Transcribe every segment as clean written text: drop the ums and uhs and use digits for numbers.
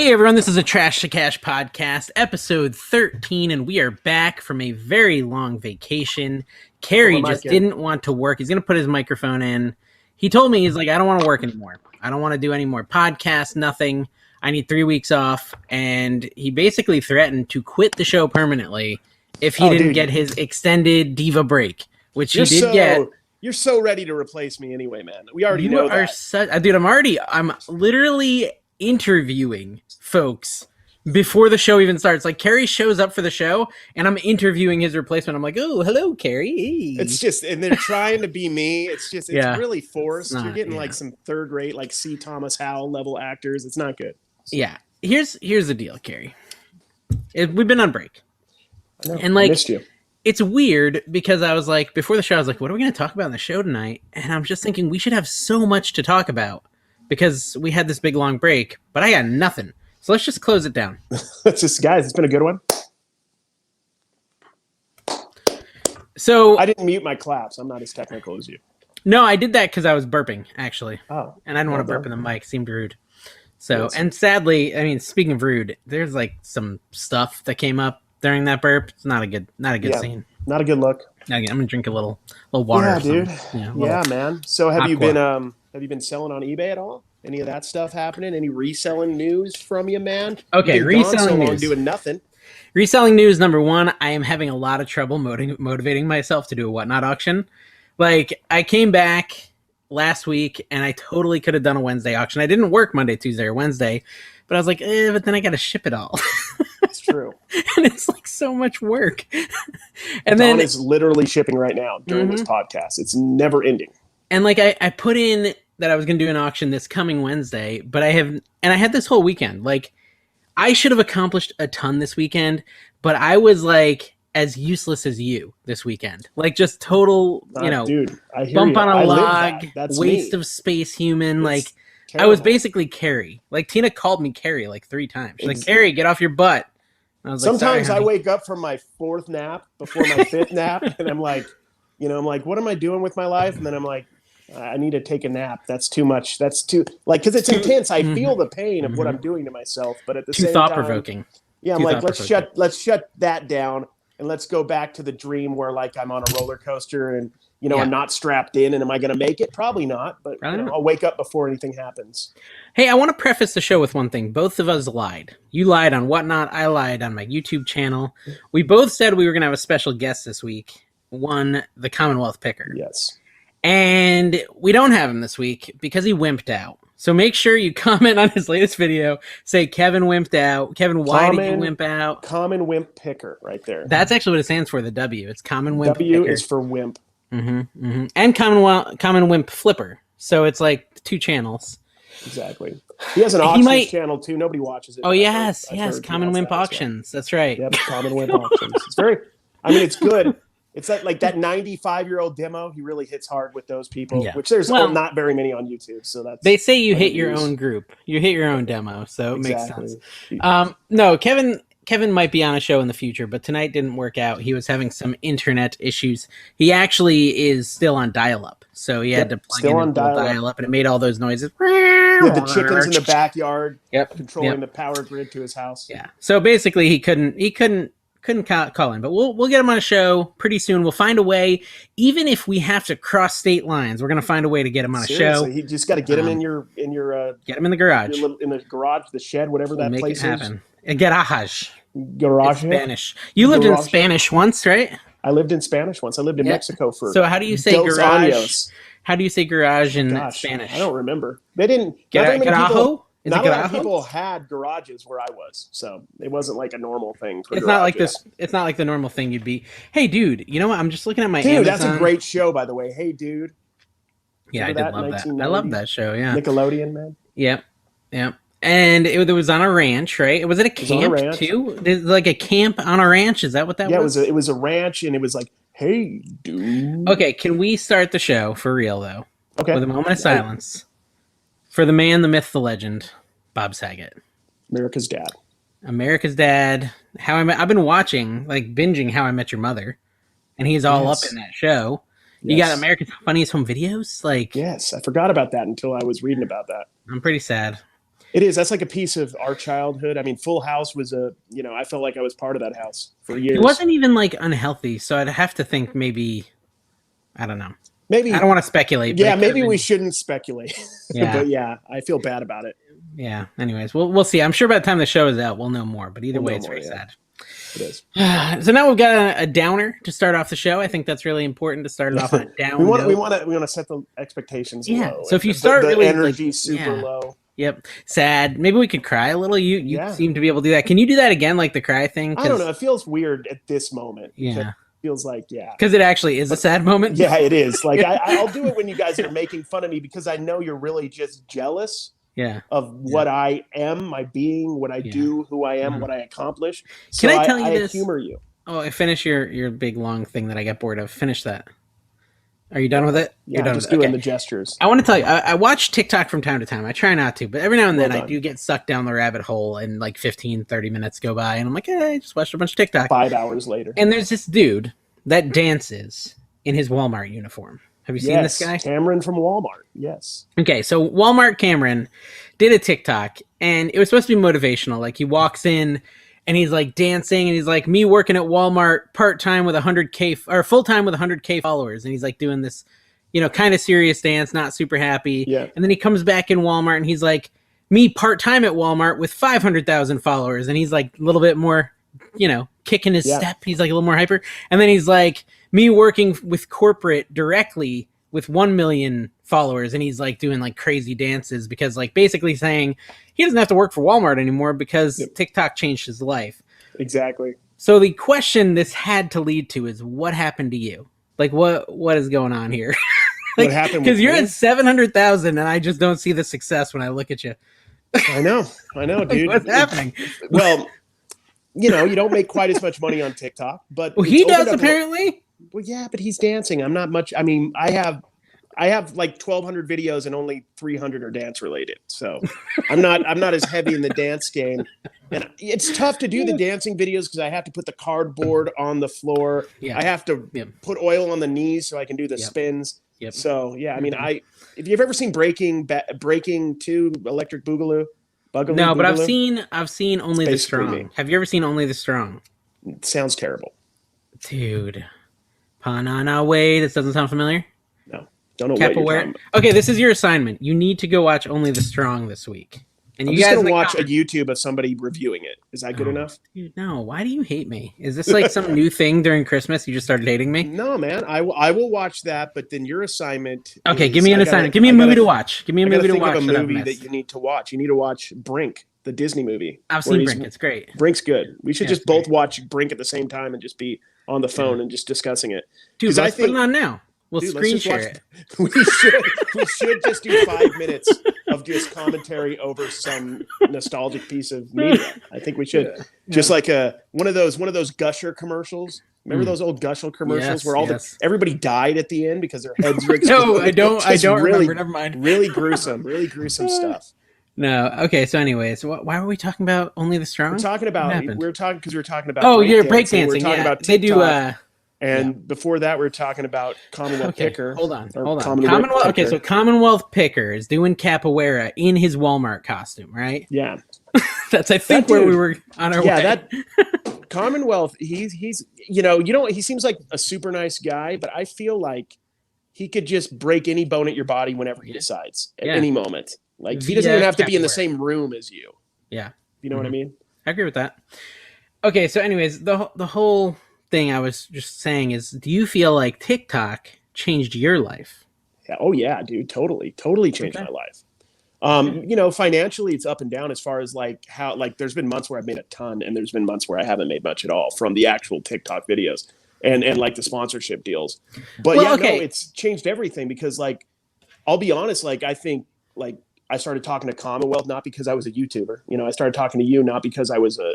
Hey everyone, this is a Trash to Cash podcast, episode 13, and we are back from a very long vacation. Carrie just didn't want to work. He's going to put his microphone in. He told me, he's like, I don't want to work anymore. I don't want to do any more podcasts, nothing. I need 3 weeks off. And he basically threatened to quit the show permanently if he didn't get his extended diva break, which he did get. You're so ready to replace me anyway, man. We already know that. Dude, I'm literally interviewing folks before the show even starts. Like, Carrie shows up for the show and I'm interviewing his replacement. I'm like, oh, hello, Carrie. It's just, and they're trying to be me. It's just, it's really forced. You're getting like some third rate, like C. Thomas Howell level actors. It's not good. Yeah. Here's the deal, Carrie. We've been on break. I know, and like, I missed you. It's weird because I was like, before the show, I was like, what are we going to talk about in the show tonight? And I'm just thinking we should have so much to talk about because we had this big long break, but I got nothing. So let's just close it down. It's just, guys, it's been a good one. So I didn't mute my claps. I'm not as technical as you. No, I did that because I was burping, actually. Oh. And I didn't want to burp in the mic. It seemed rude. So, and sadly, I mean, speaking of rude, there's like some stuff that came up during that burp. It's not a good scene. Not a good look. I'm gonna drink a little water. Yeah, dude. Yeah, man. So have you been selling on eBay at all? Any of that stuff happening? Any reselling news from you, man? Okay, reselling news. Doing nothing. Reselling news number one. I am having a lot of trouble motivating myself to do a whatnot auction. Like, I came back last week and I totally could have done a Wednesday auction. I didn't work Monday, Tuesday, or Wednesday, but I was like, but then I got to ship it all. It's true. And it's like so much work. And Dawn is literally shipping right now during this podcast. It's never ending. And like I put in that I was going to do an auction this coming Wednesday, but I had this whole weekend. Like, I should have accomplished a ton this weekend, but I was like as useless as you this weekend. Like, just total, dude, I hear bump you. on a log, That's waste me. of space human. It's like, terrible. I was basically Carrie. Like, Tina called me Carrie like 3 times. She's like, Carrie, get off your butt. I was Sometimes like, I wake up from my 4th nap before my 5th nap, and I'm like, what am I doing with my life? And then I'm like, I need to take a nap. That's too much. That's too, like, because it's intense. I feel the pain of what I'm doing to myself, but at the same time, thought-provoking. Yeah, I'm like, let's shut that down and let's go back to the dream where, like, I'm on a roller coaster and I'm not strapped in. And am I going to make it? Probably not. But I'll wake up before anything happens. Hey, I want to preface the show with one thing. Both of us lied. You lied on Whatnot. I lied on my YouTube channel. We both said we were going to have a special guest this week. One, the Commonwealth Picker. Yes. And we don't have him this week because he wimped out. So make sure you comment on his latest video. Say, Kevin wimped out. Kevin, why did you wimp out? Common Wimp Picker right there. That's actually what it stands for, the W. It's Common Wimp W Picker. is for wimp. And Common Wimp Flipper. So it's like 2 channels. Exactly. He has an auctions channel too. Nobody watches it. Oh, yes. Common Wimp Auctions. That's right. Yep, Common Wimp Auctions. It's it's good. It's like that 95-year-old demo. He really hits hard with those people, which there's not very many on YouTube. So that's, they say you hit your own group. You hit your own demo. So it makes sense. No, Kevin might be on a show in the future, but tonight didn't work out. He was having some internet issues. He actually is still on dial-up. So he had to plug in dial-up, and it made all those noises. The chickens in the backyard controlling the power grid to his house. Yeah. So basically he couldn't call in, but we'll get him on a show pretty soon. We'll find a way, even if we have to cross state lines, we're going to find a way to get him on a show. You just got to get him in your get him in the garage, in the garage, the shed, whatever that make place it happen. A garage. Garage. Spanish. You lived in Spanish once, right? I lived in Spanish once. I lived in Mexico for. So how do you say garage? Años. How do you say garage in Spanish? I don't remember. They didn't. Garajo? Not a lot of people had garages where I was, so it wasn't like a normal thing. It's not like this. It's not like the normal thing you'd be. Hey, dude, you know what? I'm just looking at my Amazon. That's a great show, by the way. Hey, dude. Yeah, I did love that. I love that show. Yeah, Nickelodeon, man. Yep. And it was on a ranch, right? Was it a camp too? Like a camp on a ranch? Is that what that was? Yeah, it was a ranch, and it was like, hey, dude. Okay, can we start the show for real though? Okay. With a moment of silence for the man, the myth, the legend, Bob Saget. America's dad. America's dad. I've been watching, like, binging How I Met Your Mother, and he's all up in that show. You got America's Funniest Home Videos? Like, yes, I forgot about that until I was reading about that. I'm pretty sad. It is. That's like a piece of our childhood. I mean, Full House was I felt like I was part of that house for years. It wasn't even like unhealthy, so I'd have to think maybe, I don't know. Maybe I don't want to speculate. Yeah, maybe we shouldn't speculate. Yeah. But yeah, I feel bad about it. Yeah. Anyways, we'll see. I'm sure by the time the show is out, we'll know more. But either way, it's very sad. It is. So now we've got a downer to start off the show. I think that's really important to start it off on a down. we want to set the expectations low. So if you start the really energy super low. Yep. Sad. Maybe we could cry a little. You seem to be able to do that. Can you do that again, like the cry thing? I don't know. It feels weird at this moment. Yeah. Feels like because it actually is a sad moment. Yeah, it is. Like I'll do it when you guys are making fun of me because I know you're really just jealous of what I am, my being, what I do, who I am, what I accomplish. So Can I tell you this? Humor you. Oh, finish your big long thing that I got bored of. Finish that. Are you done with it? Yeah, I'm just doing the gestures. I want to tell you, I watch TikTok from time to time. I try not to, but every now and then I do get sucked down the rabbit hole and like 15, 30 minutes go by and I'm like, hey, I just watched a bunch of TikTok. 5 hours later. And there's this dude that dances in his Walmart uniform. Have you seen this guy? Cameron from Walmart. Yes. Okay, so Walmart Cameron did a TikTok and it was supposed to be motivational. Like he walks in and he's like dancing and he's like, me working at Walmart part-time with 100K or full-time with 100K followers. And he's like doing this, kind of serious dance, not super happy. Yeah. And then he comes back in Walmart and he's like, me part-time at Walmart with 500,000 followers. And he's like a little bit more, kicking his step. He's like a little more hyper. And then he's like, me working with corporate directly with 1 million followers. And he's like doing like crazy dances because like basically saying he doesn't have to work for Walmart anymore because TikTok changed his life. Exactly. So the question this had to lead to is what happened to you? Like what is going on here? What happened? Because you're at 700,000 and I just don't see the success when I look at you. I know, dude. What's happening? Well, you don't make quite as much money on TikTok, but he does apparently. Well, yeah, but he's dancing. I'm not much. I mean, I have like 1,200 videos and only 300 are dance related. So I'm not as heavy in the dance game. And it's tough to do the dancing videos because I have to put the cardboard on the floor. Yeah. I have to put oil on the knees so I can do the spins. Yep. So yeah, I mean, if you've ever seen Breaking 2, Electric Boogaloo? No, but I've seen Only the Strong. Creamy. Have you ever seen Only the Strong? It sounds terrible. Dude. Panana Way. This doesn't sound familiar? No. Don't know what you're talking about. Okay, this is your assignment. You need to go watch Only the Strong this week. And I'm just going to watch a YouTube of somebody reviewing it. Is that good enough? Dude, no. Why do you hate me? Is this like some new thing during Christmas? You just started hating me? No, man. I will watch that, but then your assignment. Okay, give me an assignment. Give me a movie to watch. Give me a movie to watch. Think of a movie that you need to watch. You need to watch Brink, the Disney movie. I've seen Brink. It's great. Brink's good. We should just both watch Brink at the same time and just be on the phone and just discussing it. Dude, let's put it on now. We'll screen share it. We should just do 5 minutes of just commentary over some nostalgic piece of media. I think we should just like one of those Gusher commercials. Remember those old Gusher commercials where everybody died at the end because their heads were exploded? No, I don't remember. Never mind. Really gruesome stuff. No. Okay. So, anyways, why were we talking about Only the Strong? We're talking about breakdancing. Oh, you're breakdancing. We're talking about TikTok. And before that, we were talking about Commonwealth Picker. Hold on. Commonwealth. Okay, so Commonwealth Picker is doing capoeira in his Walmart costume, right? Yeah. That's I think where we were on our way. Yeah, that Commonwealth. He's he seems like a super nice guy, but I feel like he could just break any bone at your body whenever he decides at any moment. Like he doesn't even have to be in the same room as you. Yeah, you know what I mean. I agree with that. Okay, so anyways, the whole thing I was just saying is, do you feel like TikTok changed your life? Yeah. Oh yeah, dude, totally changed my life. Financially it's up and down as far as like how, like there's been months where I've made a ton and there's been months where I haven't made much at all from the actual TikTok videos and like the sponsorship deals. But it's changed everything because like, I'll be honest, like I think like I started talking to Commonwealth not because I was a YouTuber. I started talking to you not because I was a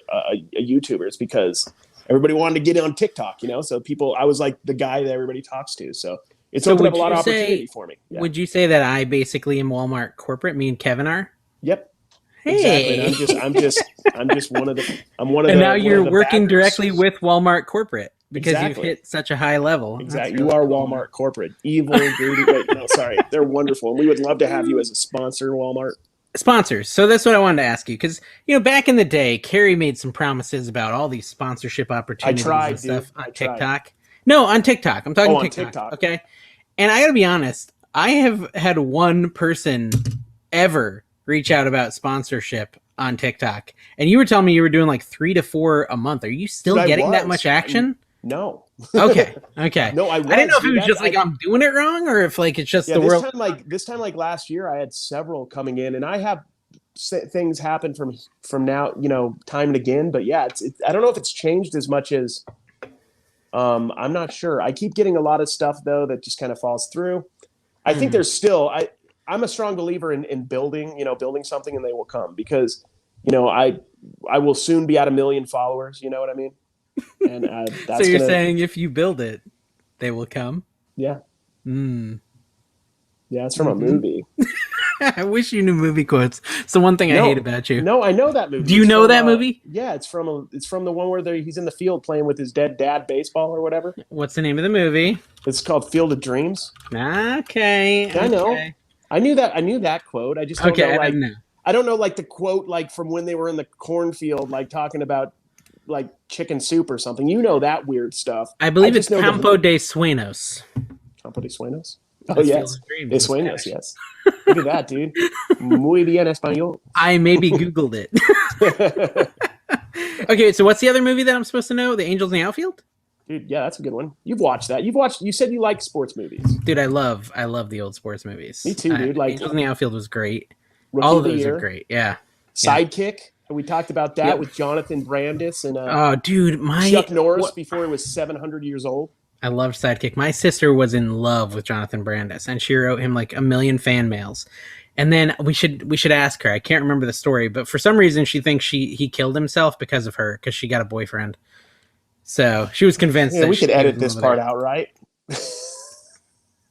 YouTuber. It's because everybody wanted to get on TikTok, so I was like the guy that everybody talks to. So it's opened up a lot of opportunity for me. Yeah. Would you say that I basically am Walmart corporate? Me and Kevin are? Yep. Hey. Exactly. I'm just one of the. And now you're working directly with Walmart corporate because you've hit such a high level. Exactly. You are Walmart corporate. Evil, greedy. Wait, no, sorry. They're wonderful, and we would love to have you as a sponsor, Walmart. sponsors. So that's what I wanted to ask you, because back in the day, Carrie made some promises about all these sponsorship opportunities and stuff on TikTok. No, on TikTok. I'm talking TikTok. Okay, and I gotta be honest, I have had one person ever reach out about sponsorship on TikTok, and you were telling me you were doing like 3 to 4 a month. Are you still getting that much action? No. Okay. No, I didn't know if it was just like I'm doing it wrong, or if like it's just the world. This time, like last year, I had several coming in, and I have things happen from now, time and again. But yeah, I don't know if it's changed as much as I'm not sure. I keep getting a lot of stuff though that just kind of falls through. I think there's still I'm a strong believer in building something, and they will come, because I will soon be at 1 million followers. You know what I mean? And that's so you're saying if you build it, they will come? Yeah. Yeah, it's from a Mm-hmm. movie. I wish you knew movie quotes. It's the one thing I hate about you. No, I know that movie. Do you know that movie? Yeah, it's from the one where he's in the field playing with his dead dad baseball or whatever. What's the name of the movie? It's called Field of Dreams. Okay. I know. I knew that quote. I just don't know. I don't know like the quote like from when they were in the cornfield, like talking about like chicken soup or something. You know that weird stuff. I believe it's Campo de Sueños. Campo de Sueños? Oh, yes. De Sueños, yes. Look at that, dude. Muy bien español. I maybe Googled it. Okay, so what's the other movie that I'm supposed to know? The Angels in the Outfield? Dude, yeah, that's a good one. You've watched that. You said you like sports movies. Dude, I love the old sports movies. Me too, dude. Angels in the Outfield was great. All of those are great, yeah. Sidekick. We talked about that with Jonathan Brandis and Chuck Norris before he was 700 years old. I loved Sidekick. My sister was in love with Jonathan Brandis, and she wrote him like 1 million fan mails. And then we should ask her. I can't remember the story, but for some reason she thinks he killed himself because of her, because she got a boyfriend. So she was convinced that we could edit this part out, right?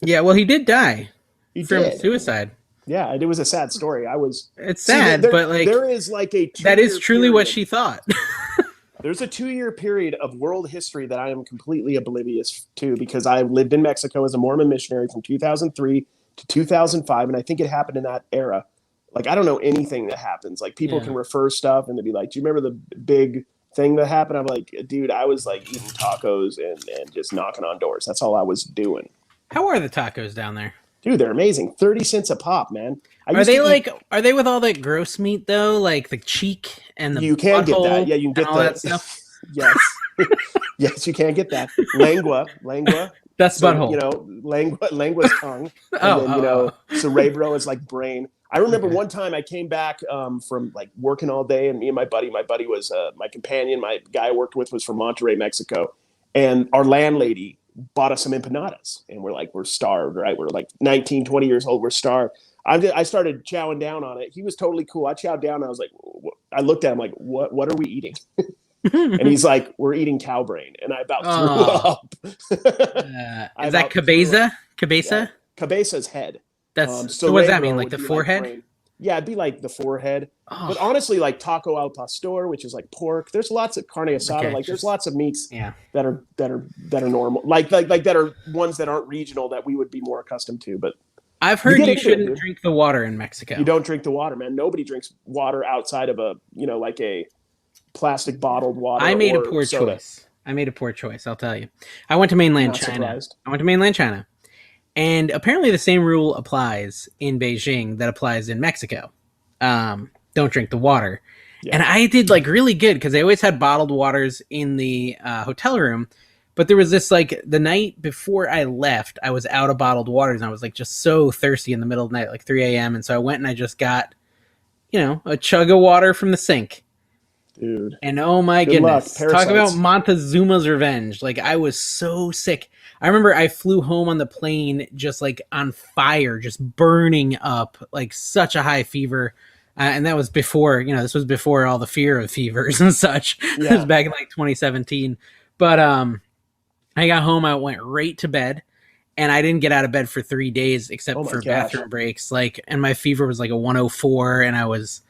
Yeah, well, he did die from did. Suicide. Yeah, it was a sad story. It's sad, but like there is like a that is truly what she thought. There's a 2-year period of world history that I am completely oblivious to, because I lived in Mexico as a Mormon missionary from 2003 to 2005, and I think it happened in that era. Like, I don't know anything that happens. Like, people can refer stuff, and they'd be like, "Do you remember the big thing that happened?" I'm like, "Dude, I was like eating tacos and just knocking on doors. That's all I was doing." How are the tacos down there? Dude, they're amazing. 30 cents a pop, man. Are they with all that gross meat though? Like the cheek and the You can get that. Yeah, you can get that stuff. Yes. Yes, you can get that. Lengua. That's butthole. Lengua's tongue. And then, cerebro is like brain. I remember one time I came back from like working all day, and me and my buddy was my companion, my guy I worked with was from Monterrey, Mexico. And our landlady bought us some empanadas, and we're starved, right? We're like 19, 20 years old. We're starved. I started chowing down on it. He was totally cool. I chowed down. I was like, I looked at him like, what are we eating? And he's like, we're eating cow brain. And I about threw up. Is that cabeza? Cabeza? Yeah. Cabeza's head. That's so what does that mean? Like the forehead? Like yeah, it'd be like the forehead. But honestly, like taco al pastor, which is like pork. There's lots of carne asada. Okay, there's lots of meats that are normal. Like that are ones that aren't regional that we would be more accustomed to. But I've heard you shouldn't drink the water in Mexico. You don't drink the water, man. Nobody drinks water outside of like a plastic bottled water. I made a poor choice. I'll tell you. I went to mainland China. And apparently the same rule applies in Beijing that applies in Mexico. Don't drink the water. Yeah. And I did like really good because they always had bottled waters in the hotel room. But there was this like the night before I left, I was out of bottled waters and I was like just so thirsty in the middle of the night, like 3 a.m. And so I went and I just got, a chug of water from the sink. Dude. And oh my goodness. Talk about Montezuma's revenge. Like I was so sick. I remember I flew home on the plane just like on fire, just burning up, like such a high fever. And that was before, this was before all the fear of fevers and such. Yeah. It was back in like 2017. But I got home, I went right to bed, and I didn't get out of bed for 3 days except for bathroom breaks. Like, and my fever was like a 104, and I was,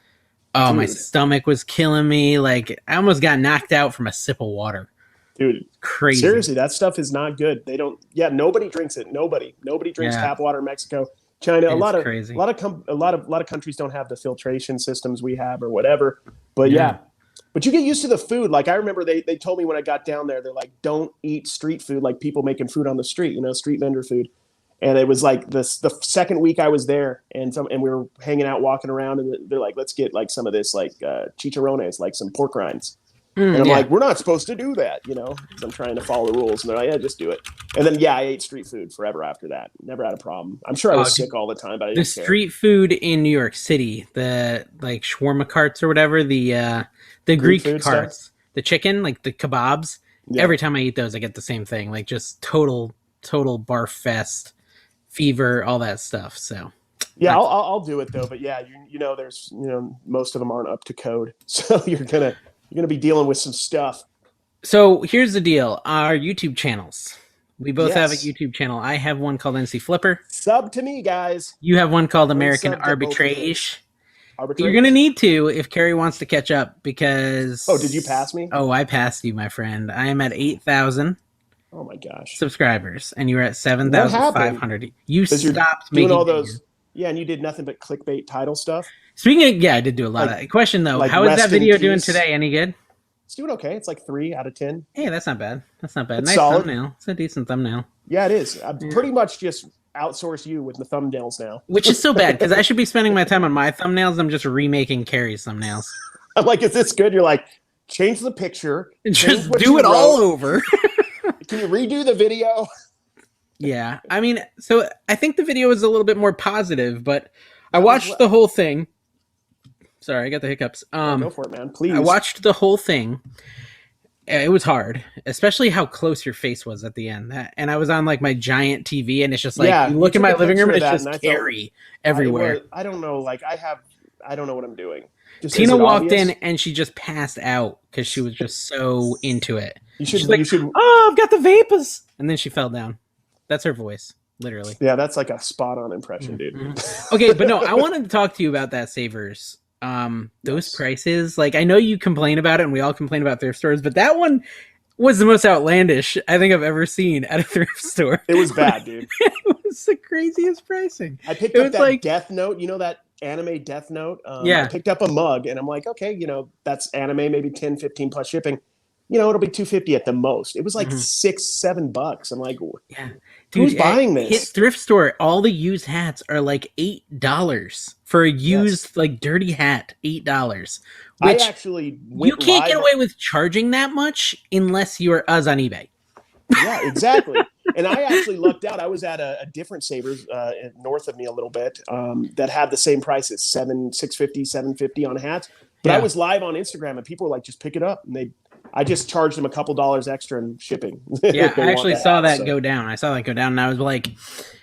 my stomach was killing me. Like, I almost got knocked out from a sip of water. Dude, crazy. Seriously, that stuff is not good. Nobody drinks it. Nobody drinks tap water in Mexico. China, It's crazy. a lot of countries don't have the filtration systems we have or whatever. But Yeah. but you get used to the food. Like I remember they told me when I got down there, they're like, don't eat street food, like people making food on the street, street vendor food. And it was like the second week I was there, and we were hanging out, walking around, and they're like, let's get like some of this like chicharrones, like some pork rinds. And I'm like, we're not supposed to do that, because I'm trying to follow the rules. And they're like, yeah, just do it. And then, I ate street food forever after that. Never had a problem. I'm sure I was sick all the time, but I didn't care. Street food in New York City, the like shawarma carts or whatever, the Greek carts, stuff? The chicken, like the kebabs. Yeah. Every time I eat those, I get the same thing. Like just total barf fest, fever, all that stuff. So yeah, I'll do it though. But yeah, there's most of them aren't up to code, so you're gonna be dealing with some stuff. So here's the deal: our YouTube channels. We both have a YouTube channel. I have one called NC Flipper. Sub to me, guys. You have one called American Arbitrage. You're going to need to if Carrie wants to catch up because... Oh, did you pass me? Oh, I passed you, my friend. I am at 8,000 oh my gosh subscribers, and you were at 7,500. You stopped making all those... Yeah, and you did nothing but clickbait title stuff? Speaking of... Yeah, I did do a lot of... Question, though. How is that video doing today? Any good? It's doing okay. It's like 3 out of 10. Hey, that's not bad. It's nice solid. Thumbnail. It's a decent thumbnail. Yeah, it is. I pretty much just outsource you with the thumbnails now. Which is so bad, because I should be spending my time on my thumbnails. I'm just remaking Carrie's thumbnails. I'm like, is this good? You're like, change the picture. Just do it all over. Can you redo the video? Yeah. I mean, so I think the video is a little bit more positive, but I watched the whole thing. Sorry, I got the hiccups. Go for it, man. Please. I watched the whole thing. It was hard, especially how close your face was at the end. And I was on like my giant TV, and it's just like you look in my living room, and it's just Carrie everywhere. I don't know. Like I don't know what I'm doing. Tina walked in, and she just passed out because she was just so into it. You should. Oh, I've got the vapors, and then she fell down. That's her voice. Literally. Yeah, that's like a spot on impression, dude. Okay, but no, I wanted to talk to you about that Savers. Those prices, like I know you complain about it and we all complain about thrift stores, but that one was the most outlandish I think I've ever seen at a thrift store. It was bad, dude. It was the craziest pricing. I picked up that Death Note, that anime Death Note. I picked up a mug and I'm like, okay, that's anime, maybe 10, 15 plus shipping. It'll be $2.50 at the most. It was like $6-7. I'm like, yeah, dude, who's buying this? His thrift store, all the used hats are like $8 for a used like dirty hat. $8. Which I actually you can't get away with charging that much unless you're us on eBay. Yeah, exactly. And I actually lucked out. I was at a different Savers north of me a little bit that had the same prices, $650, $750 on hats. But I was live on Instagram and people were like, just pick it up, and I just charged them a couple dollars extra in shipping. Yeah, I actually saw that go down. I saw that go down, and I was like,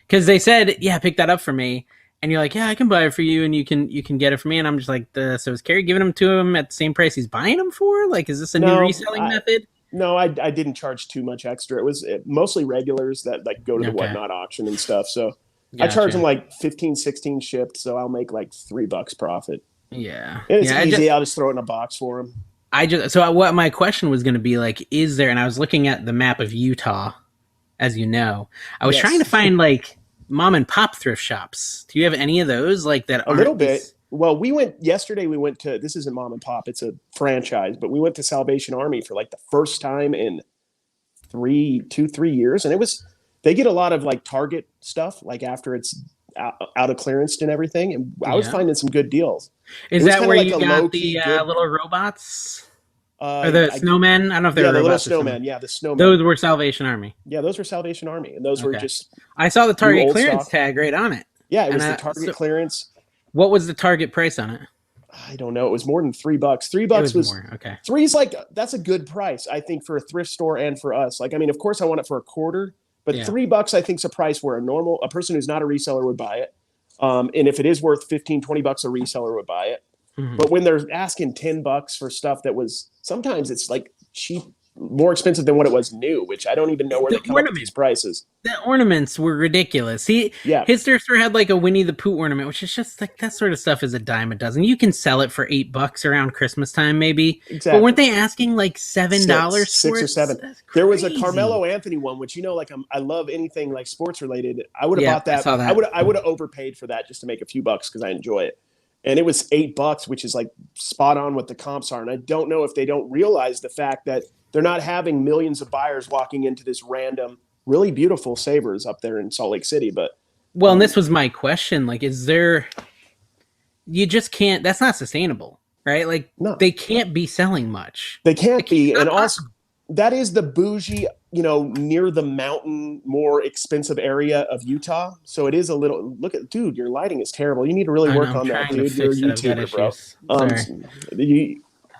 because they said, yeah, pick that up for me. And you're like, yeah, I can buy it for you, and you can get it for me. And I'm just like, so is Carrie giving them to him at the same price he's buying them for? Like, is this a new reselling method? No, I didn't charge too much extra. It was mostly regulars that like go to the Whatnot auction and stuff. So I charge them like 15, 16 shipped. So I'll make like $3 profit. Yeah. And it's easy. I'll just throw it in a box for them. So what my question was going to be like, is there, and I was looking at the map of Utah, as you know, I was trying to find like mom and pop thrift shops. Do you have any of those like that? A little bit. Well, yesterday we went to, this isn't mom and pop, it's a franchise, but we went to Salvation Army for like the first time in 3 years. And they get a lot of like Target stuff, like after it's out of clearance and everything. And I was finding some good deals. Is that where you got the little robots? Or the snowmen? I don't know if they were the robots. Little snowmen. Yeah, the snowmen. Those were Salvation Army. Yeah, those were Salvation Army. And those were just... I saw the Target clearance tag right on it. Yeah, it was the Target clearance. What was the Target price on it? I don't know. It was more than $3. $3 was more. Okay. Three's like, that's a good price, I think, for a thrift store and for us. Like, I mean, of course I want it for a quarter, but $3 I think is a price where a person who's not a reseller would buy it. And if it is worth $15, $20, a reseller would buy it. Mm-hmm. But when they're asking $10 for stuff that was, sometimes it's like cheap more expensive than what it was new, which I don't even know where they come up with these prices. The ornaments were ridiculous. His thrift store had like a Winnie the Pooh ornament, which is just like that sort of stuff is a dime a dozen. You can sell it for $8 around Christmas time, maybe. Exactly. But weren't they asking like $7 six or seven? There was a Carmelo Anthony one, which I love anything like sports related. I would have bought that. I would have overpaid for that just to make a few bucks because I enjoy it. And it was $8, which is like spot on what the comps are. And I don't know if they don't realize the fact that they're not having millions of buyers walking into this random, really beautiful Savers up there in Salt Lake City. But and this was my question: like, is there? You just can't. That's not sustainable, right? Like, no. They can't be selling much. They can't be, and also that is the bougie, near the mountain, more expensive area of Utah. So it is a little. Look at, dude, your lighting is terrible. You need to really work on that, dude. You're a YouTuber, bro.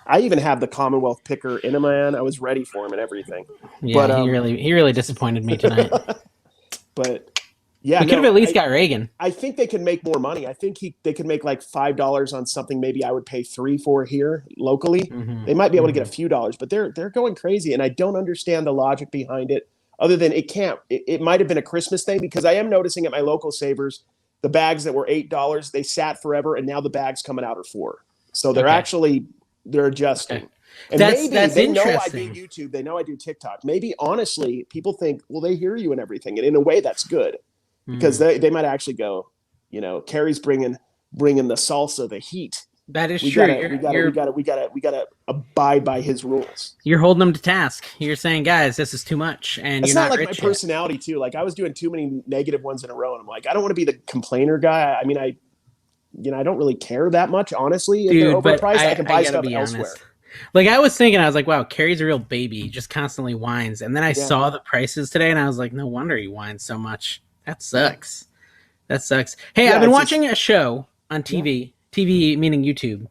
I even have the Commonwealth picker in him, man. I was ready for him and everything. Yeah, but, he really disappointed me tonight. But yeah, we could have at least got Reagan. I think they could make more money. I think they could make like $5 on something maybe I would pay $3 for here locally. Mm-hmm. They might be able to get a few dollars, but they're going crazy, and I don't understand the logic behind it. Other than it might have been a Christmas thing, because I am noticing at my local Savers, the bags that were $8 they sat forever, and now the bags coming out are $4. So they're actually. They're adjusting. Okay. And that's they know I do YouTube. They know I do TikTok. Maybe, honestly, people think, well, they hear you and everything. And in a way, that's good. Because they might actually go, Carrie's bringing the salsa, the heat. That is true. We gotta abide by his rules. You're holding them to task. You're saying, guys, this is too much. And it's you're not like my personality, too. Like, I was doing too many negative ones in a row. And I'm like, I don't want to be the complainer guy. I mean, I don't really care that much, honestly. If they're overpriced, I can buy stuff elsewhere. Like, I was thinking, I was like, wow, Carrie's a real baby. He just constantly whines. And then I saw the prices today, and I was like, no wonder he whines so much. That sucks. Hey, I've been watching a show on TV, TV meaning YouTube,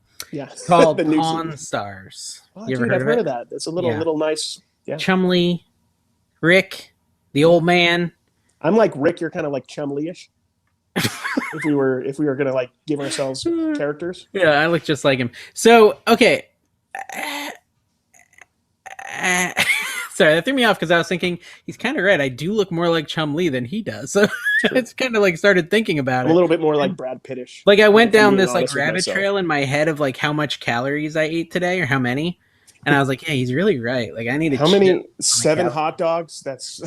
called Pawn Stars. Oh, you ever heard of that? It's a little nice. Yeah. Chumlee, Rick, the old man. I'm like Rick. You're kind of like Chumlee-ish. if we were gonna like give ourselves characters. Yeah, I look just like him. So okay. Sorry, that threw me off because I was thinking he's kind of right. I do look more like Chumlee than he does. So it's kind of like started thinking about it. A little bit more like Brad Pittish. Like I went down this like rabbit trail in my head of like how much calories I ate today or how many. And I was like, yeah, he's really right. Like I need to. How many? 7 hot dogs? That's.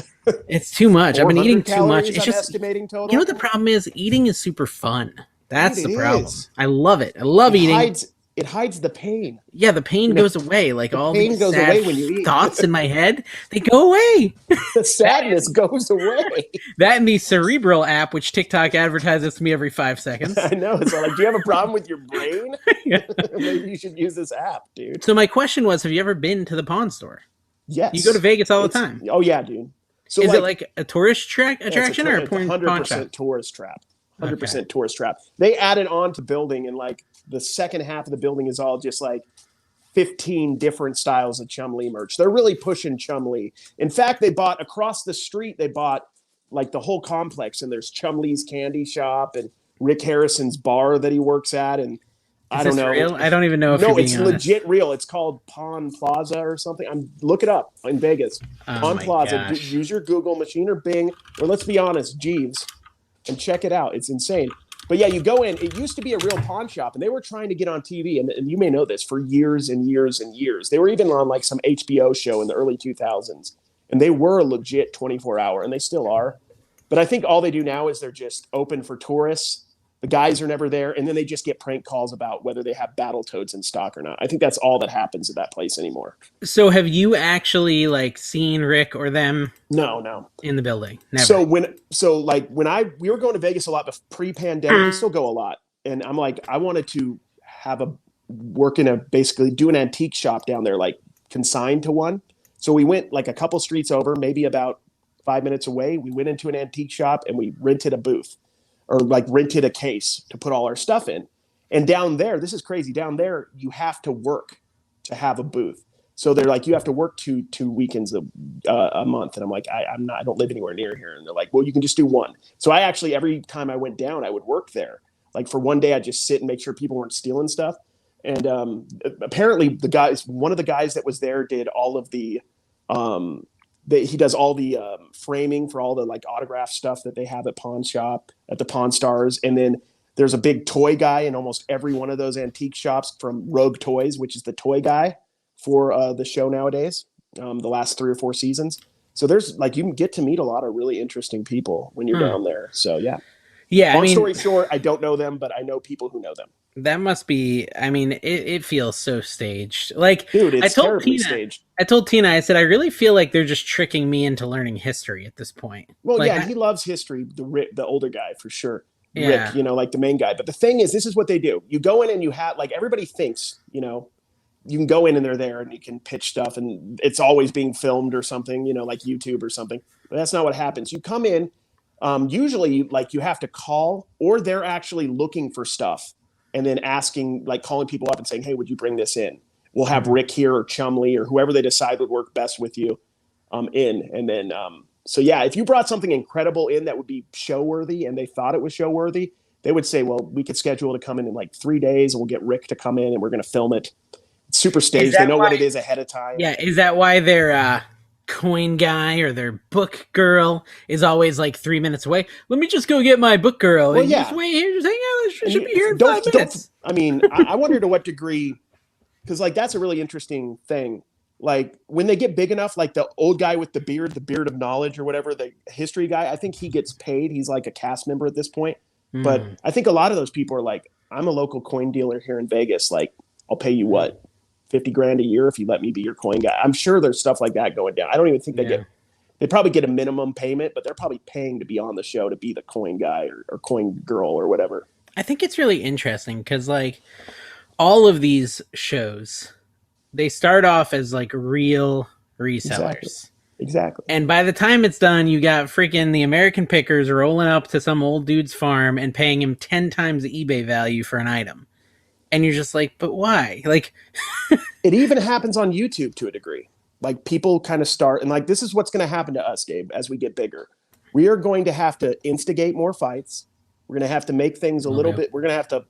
It's too much. I've been eating too much. It's just estimating total. You know what the problem is? Eating is super fun. That's the problem. I love it. I love eating. It hides the pain. Yeah, the pain goes away. Like all the goes away when you eat. Thoughts in my head, they go away. The sadness goes away. That and the Cerebral app, which TikTok advertises to me every 5 seconds. I know. It's like, do you have a problem with your brain? Maybe you should use this app, dude. So my question was, have you ever been to the pawn store? Yes. You go to Vegas all the time. Oh yeah, dude. So is it like a tourist attraction or a pawn 100% tourist trap? 100% tourist trap. They added on to building, and like the second half of the building is all just like 15 different styles of Chumlee merch. They're really pushing Chumlee. In fact, they bought across the street, they bought like the whole complex, and there's Chumlee's candy shop and Rick Harrison's bar that he works at. And I don't know. Real? I don't even know if no, it's legit real. It's called Pawn Plaza or something. Look it up in Vegas. Pawn Plaza. Use your Google machine or Bing, or let's be honest, Jeeves, and check it out. It's insane. But yeah, you go in. It used to be a real pawn shop, and they were trying to get on TV, and you may know this, for years and years and years. They were even on like some HBO show in the early 2000s, and they were a legit 24-hour, and they still are. But I think all they do now is they're just open for tourists. The guys are never there, and then they just get prank calls about whether they have Battletoads in stock or not. I think that's all that happens at that place anymore. So have you actually like seen Rick or them? No. In the building? Never. So when we were going to Vegas a lot pre-pandemic, we still go a lot. And I'm like, I wanted to have basically do an antique shop down there, like consigned to one. So we went like a couple streets over, maybe about 5 minutes away. We went into an antique shop and we rented a booth. Or like rented a case to put all our stuff in. And down there, this is crazy. Down there, you have to work to have a booth. So they're like, you have to work two weekends a month. And I'm like, I don't live anywhere near here. And they're like, well, you can just do one. So I actually, every time I went down, I would work there. Like for one day, I'd just sit and make sure people weren't stealing stuff. And apparently one of the guys that was there did all of the He does all the framing for all the like autograph stuff that they have at the Pawn Stars, and then there's a big toy guy in almost every one of those antique shops from Rogue Toys, which is the toy guy for the show nowadays. The last 3 or 4 seasons. So there's like you can get to meet a lot of really interesting people when you're down there. So yeah. Long story short, I don't know them, but I know people who know them. That must be, I mean, it feels so staged. Like, dude, it's terribly staged. I told Tina, I said, I really feel like they're just tricking me into learning history at this point. Well, like, he loves history, the older guy for sure. Yeah. Rick, like the main guy. But the thing is, this is what they do. You go in and you have, like, everybody thinks, you can go in and they're there and you can pitch stuff and it's always being filmed or something, like YouTube or something. But that's not what happens. You come in, usually, like, you have to call or they're actually looking for stuff. And then calling people up and saying, hey, would you bring this in? We'll have Rick here or Chumley or whoever they decide would work best with you in. And then, so yeah, if you brought something incredible in that would be show worthy and they thought it was show worthy, they would say, well, we could schedule to come in like 3 days and we'll get Rick to come in and we're going to film it. It's super staged. They know what it is ahead of time. Yeah. Is that why their coin guy or their book girl is always like 3 minutes away? Let me just go get my book girl. Well, yeah. Just wait here. Just hang out. Should be here in 5 minutes. I mean, I wonder to what degree, because like that's a really interesting thing. Like when they get big enough, like the old guy with the beard of knowledge or whatever, the history guy, I think he gets paid. He's like a cast member at this point. But I think a lot of those people are like, I'm a local coin dealer here in Vegas. Like, I'll pay you what, $50,000 a year if you let me be your coin guy. I'm sure there's stuff like that going down. I don't even think they probably get a minimum payment, but they're probably paying to be on the show to be the coin guy or coin girl or whatever. I think it's really interesting because like all of these shows, they start off as like real resellers. Exactly. And by the time it's done, you got freaking the American pickers rolling up to some old dude's farm and paying him 10 times the eBay value for an item. And you're just like, but why? Like, it even happens on YouTube to a degree. Like people kind of start, and like, this is what's going to happen to us, Gabe, as we get bigger. We are going to have to instigate more fights. We're going to have to make things a little bit, we're going to have to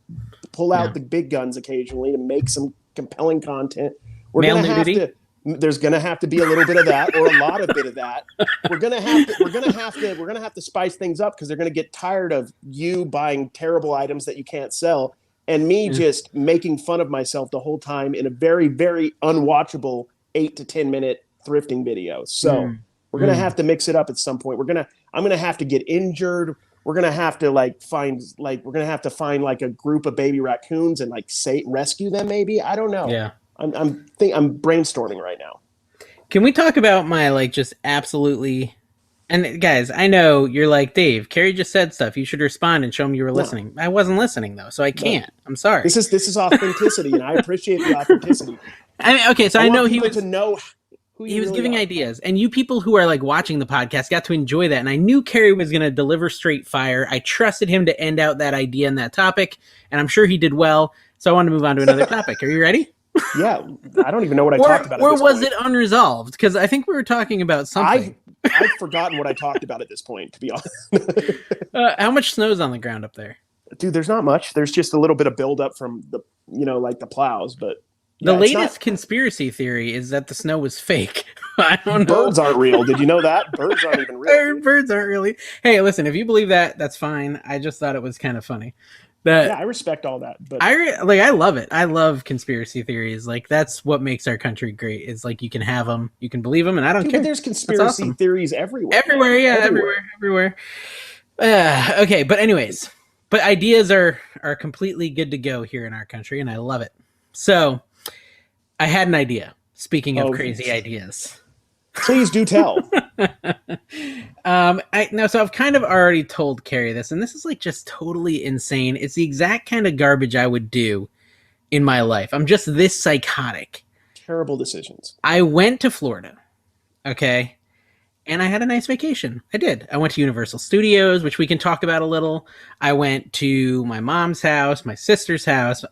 pull out the big guns occasionally to make some compelling content. We're going to have to, there's going to have to be a little bit of that or a lot of bit of that. We're going to have to spice things up because they're going to get tired of you buying terrible items that you can't sell and me just making fun of myself the whole time in a very, very unwatchable 8 to 10 minute thrifting video. So we're going to have to mix it up at some point. I'm going to have to get injured. We're going to have to find a group of baby raccoons and rescue them. Maybe. I don't know. Yeah. I'm brainstorming right now. Can we talk about my just absolutely, and guys, I know you're like, Dave, Carrie just said stuff. You should respond and show him you were listening. I wasn't listening though, so I can't. I'm sorry. This is authenticity and I appreciate the authenticity. I mean, okay, so I know he was to know who he was really giving ideas, and you people who are watching the podcast got to enjoy that. And I knew Carrie was going to deliver straight fire. I trusted him to end out that idea and that topic, and I'm sure he did well. So I want to move on to another topic. Are you ready? Yeah, I don't even know what I talked about. Or was it unresolved? Because I think we were talking about something. I've forgotten what I talked about at this point, to be honest. How much snow's on the ground up there? Dude, there's not much. There's just a little bit of buildup from the the plows, but. The latest conspiracy theory is that the snow was fake. I don't know. Birds aren't real. Did you know that? Birds aren't even real. Birds aren't really. Hey, listen, if you believe that, that's fine. I just thought it was kind of funny. Yeah, I respect all that. But I love it. I love conspiracy theories. That's what makes our country great. Is you can have them, you can believe them, and I don't care. But there's conspiracy theories everywhere. Everywhere. Okay, but anyways, ideas are completely good to go here in our country, and I love it. So. I had an idea. Speaking of crazy ideas. Please do tell. So I've kind of already told Carrie this, and this is just totally insane. It's the exact kind of garbage I would do in my life. I'm just this psychotic. Terrible decisions. I went to Florida, okay? And I had a nice vacation. I did. I went to Universal Studios, which we can talk about a little. I went to my mom's house, my sister's house,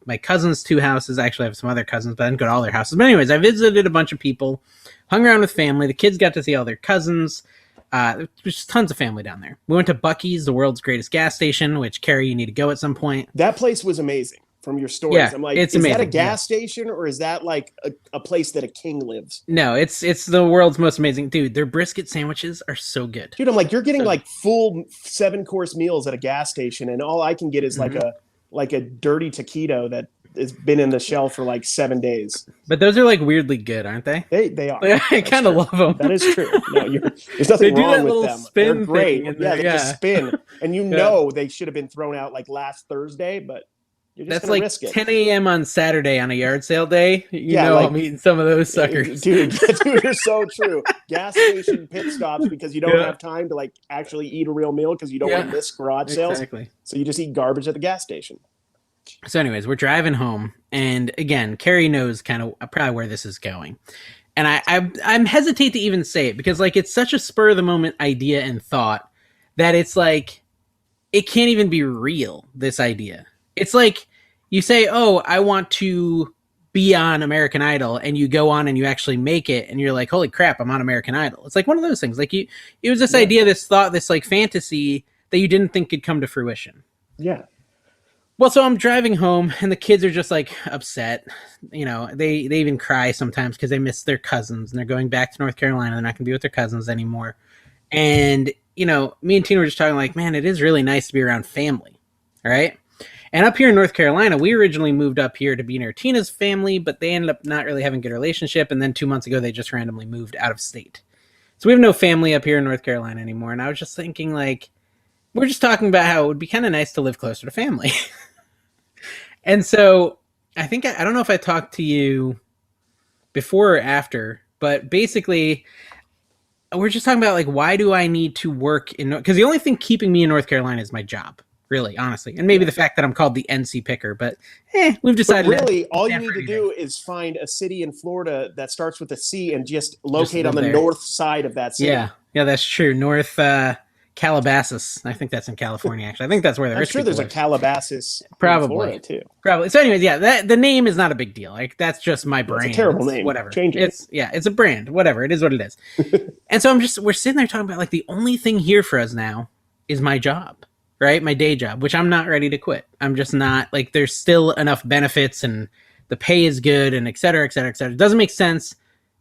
my cousin's 2 houses. Actually, I have some other cousins, but I didn't go to all their houses. But anyways, I visited a bunch of people, hung around with family. The kids got to see all their cousins. There's just tons of family down there. We went to Buc-ee's, the world's greatest gas station, which, Carrie, you need to go at some point. That place was amazing. from your stories. Yeah, I'm like, it's is that a amazing. gas station or is that like a place that a king lives? No, it's the world's most amazing, dude. Their brisket sandwiches are so good. Dude, I'm like, you're getting So like full 7-course meals at a gas station, and all I can get is mhm. like a dirty taquito that has been in the shelf for like 7 days. But those are like weirdly good, aren't they? They are. Like, I That's kind of true. love them. That is true. No, there's They nothing do wrong that with little them. They're spin great. thing, and Yeah, they just yeah, spin, and you yeah. know they should have been thrown out like last Thursday, but you're just That's gonna like risk it. 10 a.m. on Saturday on a yard sale day. You Yeah, know like I'm eating some of those suckers. dude, you're so true. Gas station pit stops because you don't Yeah, have time to like actually eat a real meal because you don't want to yeah, miss garage sales. exactly. So you just eat garbage at the gas station. So, anyways, we're driving home, and again, Carrie knows kind of probably where this is going, and I'm hesitate to even say it because like it's such a spur of the moment idea and thought that it's like it can't even be real. This idea, it's like you say, "Oh, I want to be on American Idol," and you go on and you actually make it, and you're like, "Holy crap, I'm on American Idol!" It's like one of those things. Like it was this Yeah. idea, this thought, this like fantasy that you didn't think could come to fruition. Yeah. Well, so I'm driving home, and the kids are just like upset. You know, they even cry sometimes because they miss their cousins, and they're going back to North Carolina. They're not going to be with their cousins anymore. And you know, me and Tina were just talking like, man, it is really nice to be around family, all right? And up here in North Carolina, we originally moved up here to be near Tina's family, but they ended up not really having a good relationship. And then 2 months ago, they just randomly moved out of state. So we have no family up here in North Carolina anymore. And I was just thinking, like, we're just talking about how it would be kind of nice to live closer to family. And so I think, I don't know if I talked to you before or after, but basically, we're just talking about, like, why do I need to work in, because the only thing keeping me in North Carolina is my job. Really, honestly, and maybe the fact that I'm called the NC picker, but we've decided. But really, all you need to do is find a city in Florida that starts with a C and just locate on the north side of that city. Yeah, that's true. North Calabasas. I think that's in California. Actually, I think that's where the I'm rich sure people there's live. a Calabasas, probably, in Florida too. Probably. So, anyways, yeah, the name is not a big deal. Like that's just my brand. It's a terrible name. Whatever. Change it. It's a brand. Whatever. It is what it is. And so we're sitting there talking about like the only thing here for us now is my job. Right? My day job, which I'm not ready to quit. I'm just not, like, there's still enough benefits and the pay is good and et cetera, et cetera, et cetera. It doesn't make sense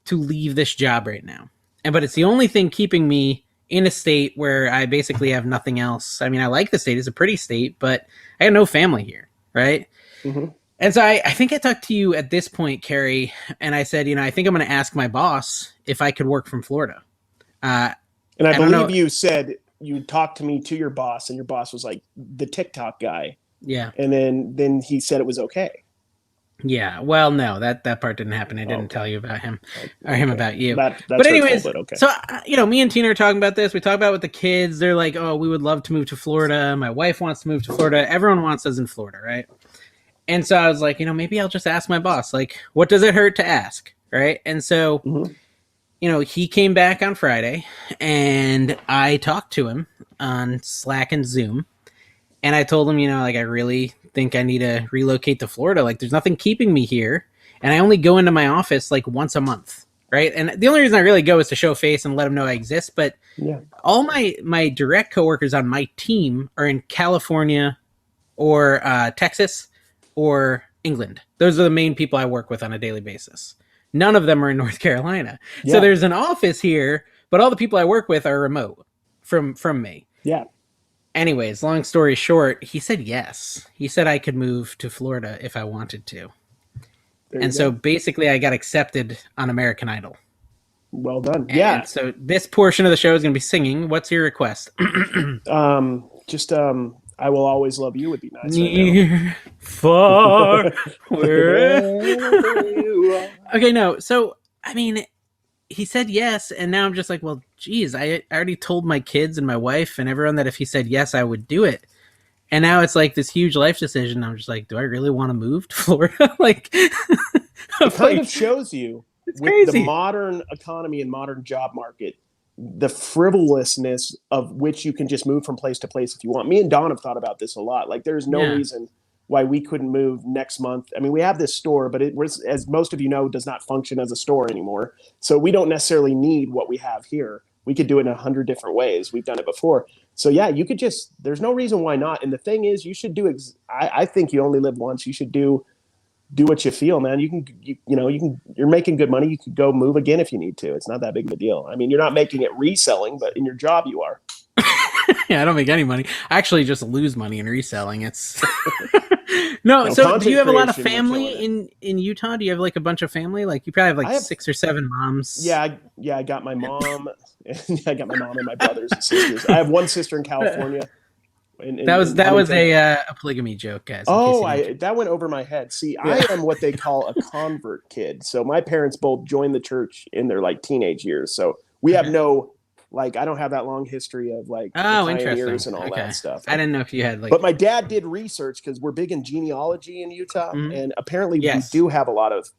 to leave this job right now. But it's the only thing keeping me in a state where I basically have nothing else. I mean, I like the state. It's a pretty state, but I have no family here. Right? Mm-hmm. And so I think I talked to you at this point, Carrie, and I said, I think I'm going to ask my boss if I could work from Florida. And I believe you said you talked to me to your boss, and your boss was like the TikTok guy. Yeah. And then he said it was okay. Yeah. Well, no, that part didn't happen. I didn't tell you about him or him about you. That's but anyways, hurtful, but okay. So, me and Tina are talking about this. We talk about it with the kids. They're like, oh, we would love to move to Florida. My wife wants to move to Florida. Everyone wants us in Florida. Right. And so I was like, maybe I'll just ask my boss, like, what does it hurt to ask? Right. And so, he came back on Friday and I talked to him on Slack and Zoom. And I told him, like, I really think I need to relocate to Florida. Like, there's nothing keeping me here. And I only go into my office like once a month. Right. And the only reason I really go is to show face and let them know I exist. But all my direct coworkers on my team are in California or Texas or England. Those are the main people I work with on a daily basis. None of them are in North Carolina. Yeah. So there's an office here, but all the people I work with are remote from me. Yeah. Anyways, long story short, he said yes. He said I could move to Florida if I wanted to. And so basically I got accepted on American Idol. Well done. And so this portion of the show is going to be singing. What's your request? I Will Always Love You would be nice. Near, far, wherever you are. Okay, no. So, I mean, he said yes, and now I'm just like, well, geez, I already told my kids and my wife and everyone that if he said yes, I would do it. And now it's like this huge life decision. I'm just like, do I really want to move to Florida? Like, it kind of shows you with crazy. The modern economy and modern job market, the frivolousness of which you can just move from place to place if you want. Me and Don have thought about this a lot. Like, there's no reason why we couldn't move next month. I mean, we have this store, but it as most of you know, does not function as a store anymore. So we don't necessarily need what we have here. we could do it in 100 different ways. We've done it before. So yeah, you could there's no reason why not. And the thing is, you should I think you only live once. You should do what you feel, man. You're making good money. You could go move again if you need to. It's not that big of a deal. I mean, you're not making it reselling, but in your job you are. Yeah, I don't make any money. I actually just lose money in reselling. It's no. So, do you have a lot of family in Utah? Do you have like a bunch of family? Like, you probably have like 6 or 7 moms. Yeah. I got my mom. I got my mom and my brothers and sisters. I have one sister in California. That was a polygamy joke, guys. That went over my head. See, I am what they call a convert kid. So my parents both joined the church in their like teenage years. So we have no. Like, I don't have that long history of like pioneers and all that stuff. I didn't know if you had like. But my dad did research because we're big in genealogy in Utah, and apparently we do have a lot of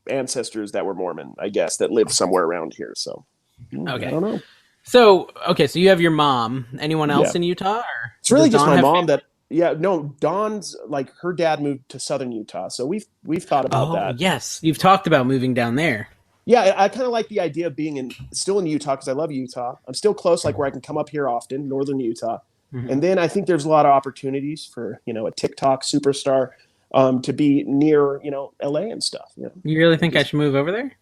ancestors that were Mormon, I guess, that live somewhere around here. So I don't know. So you have your mom. Anyone else in Utah? Or it's really just my mom that. Yeah, no, Dawn's like her dad moved to southern Utah, so we've thought about that. Yes, you've talked about moving down there. Yeah, I kind of like the idea of being still in Utah because I love Utah. I'm still close, like where I can come up here often, northern Utah. Mm-hmm. And then I think there's a lot of opportunities for, a TikTok superstar to be near, LA and stuff. You really think I should move over there?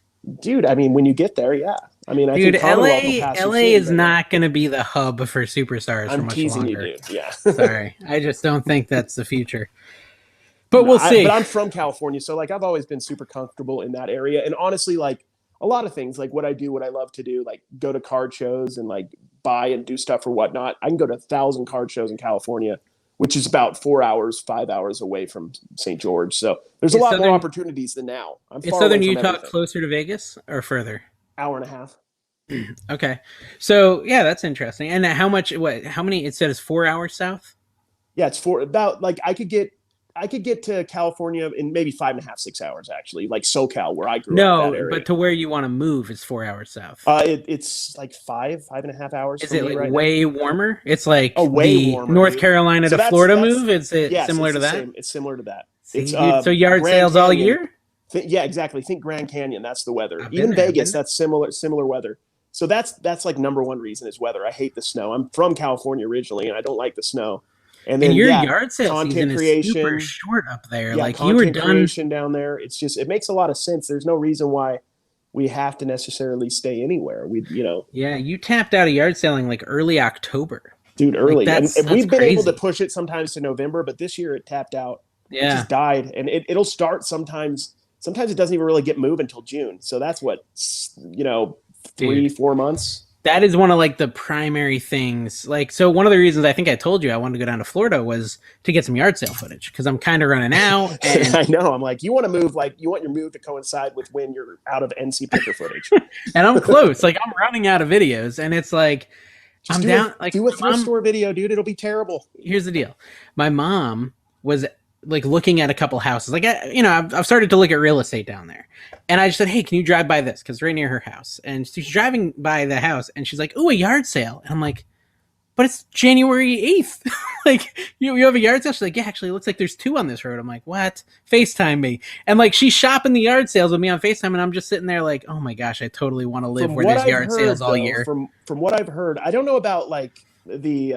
Dude, I mean, when you get there, yeah. I mean, I think LA is not going to be the hub for superstars for much teasing longer. You, dude. Yeah. Sorry. I just don't think that's the future. But we'll see. But I'm from California, so like I've always been super comfortable in that area. And honestly, like a lot of things, like what I love to do, like go to card shows and like buy and do stuff or whatnot. I can go to 1,000 card shows in California, which is about 4 hours, 5 hours away from St. George. So there's a lot more opportunities than now. Is Southern Utah closer to Vegas or further? Hour and a half. Okay. So yeah, that's interesting. And how many, it said it's 4 hours south? Yeah, it's I could get to California in maybe 5.5, 6 hours, actually, like SoCal, where I grew up. No, but to where you want to move is 4 hours south. It's like 5.5 hours. Is it like way warmer? It's like way warmer, North Carolina to Florida move? Is it similar to that? It's similar to that. So yard sales all year? Yeah, exactly. Think Grand Canyon. That's the weather. Even Vegas, that's similar weather. So that's like number one reason is weather. I hate the snow. I'm from California originally, and I don't like the snow. And then your yard sale season is super short up there. Yeah, like you were done creation down there. It's just, it makes a lot of sense. There's no reason why we have to necessarily stay anywhere. Yeah, you tapped out of yard selling like early October. Dude, early. Like and we've been able to push it sometimes to November, but this year it tapped out. Yeah. It just died. And it'll start sometimes. Sometimes it doesn't even really get moved until June. So that's 3-4 months. That is one of like the primary things. Like, so one of the reasons I think I told you I wanted to go down to Florida was to get some yard sale footage because I'm kind of running out. And I know. I'm like, you want to move, like you want your move to coincide with when you're out of NC picker footage. And I'm close. Like I'm running out of videos, and it's like do a thrift store video, dude. It'll be terrible. Here's the deal. My mom was like looking at a couple houses. Like, I've started to look at real estate down there. And I just said, hey, can you drive by this? Because it's right near her house. And she's driving by the house, and she's like, ooh, a yard sale. And I'm like, but it's January 8th. Like, you have a yard sale? She's like, yeah, actually, it looks like there's 2 on this road. I'm like, what? FaceTime me. And like, she's shopping the yard sales with me on FaceTime, and I'm just sitting there like, oh my gosh, I totally want to live where there's yard sales all year. From what I've heard, I don't know about like the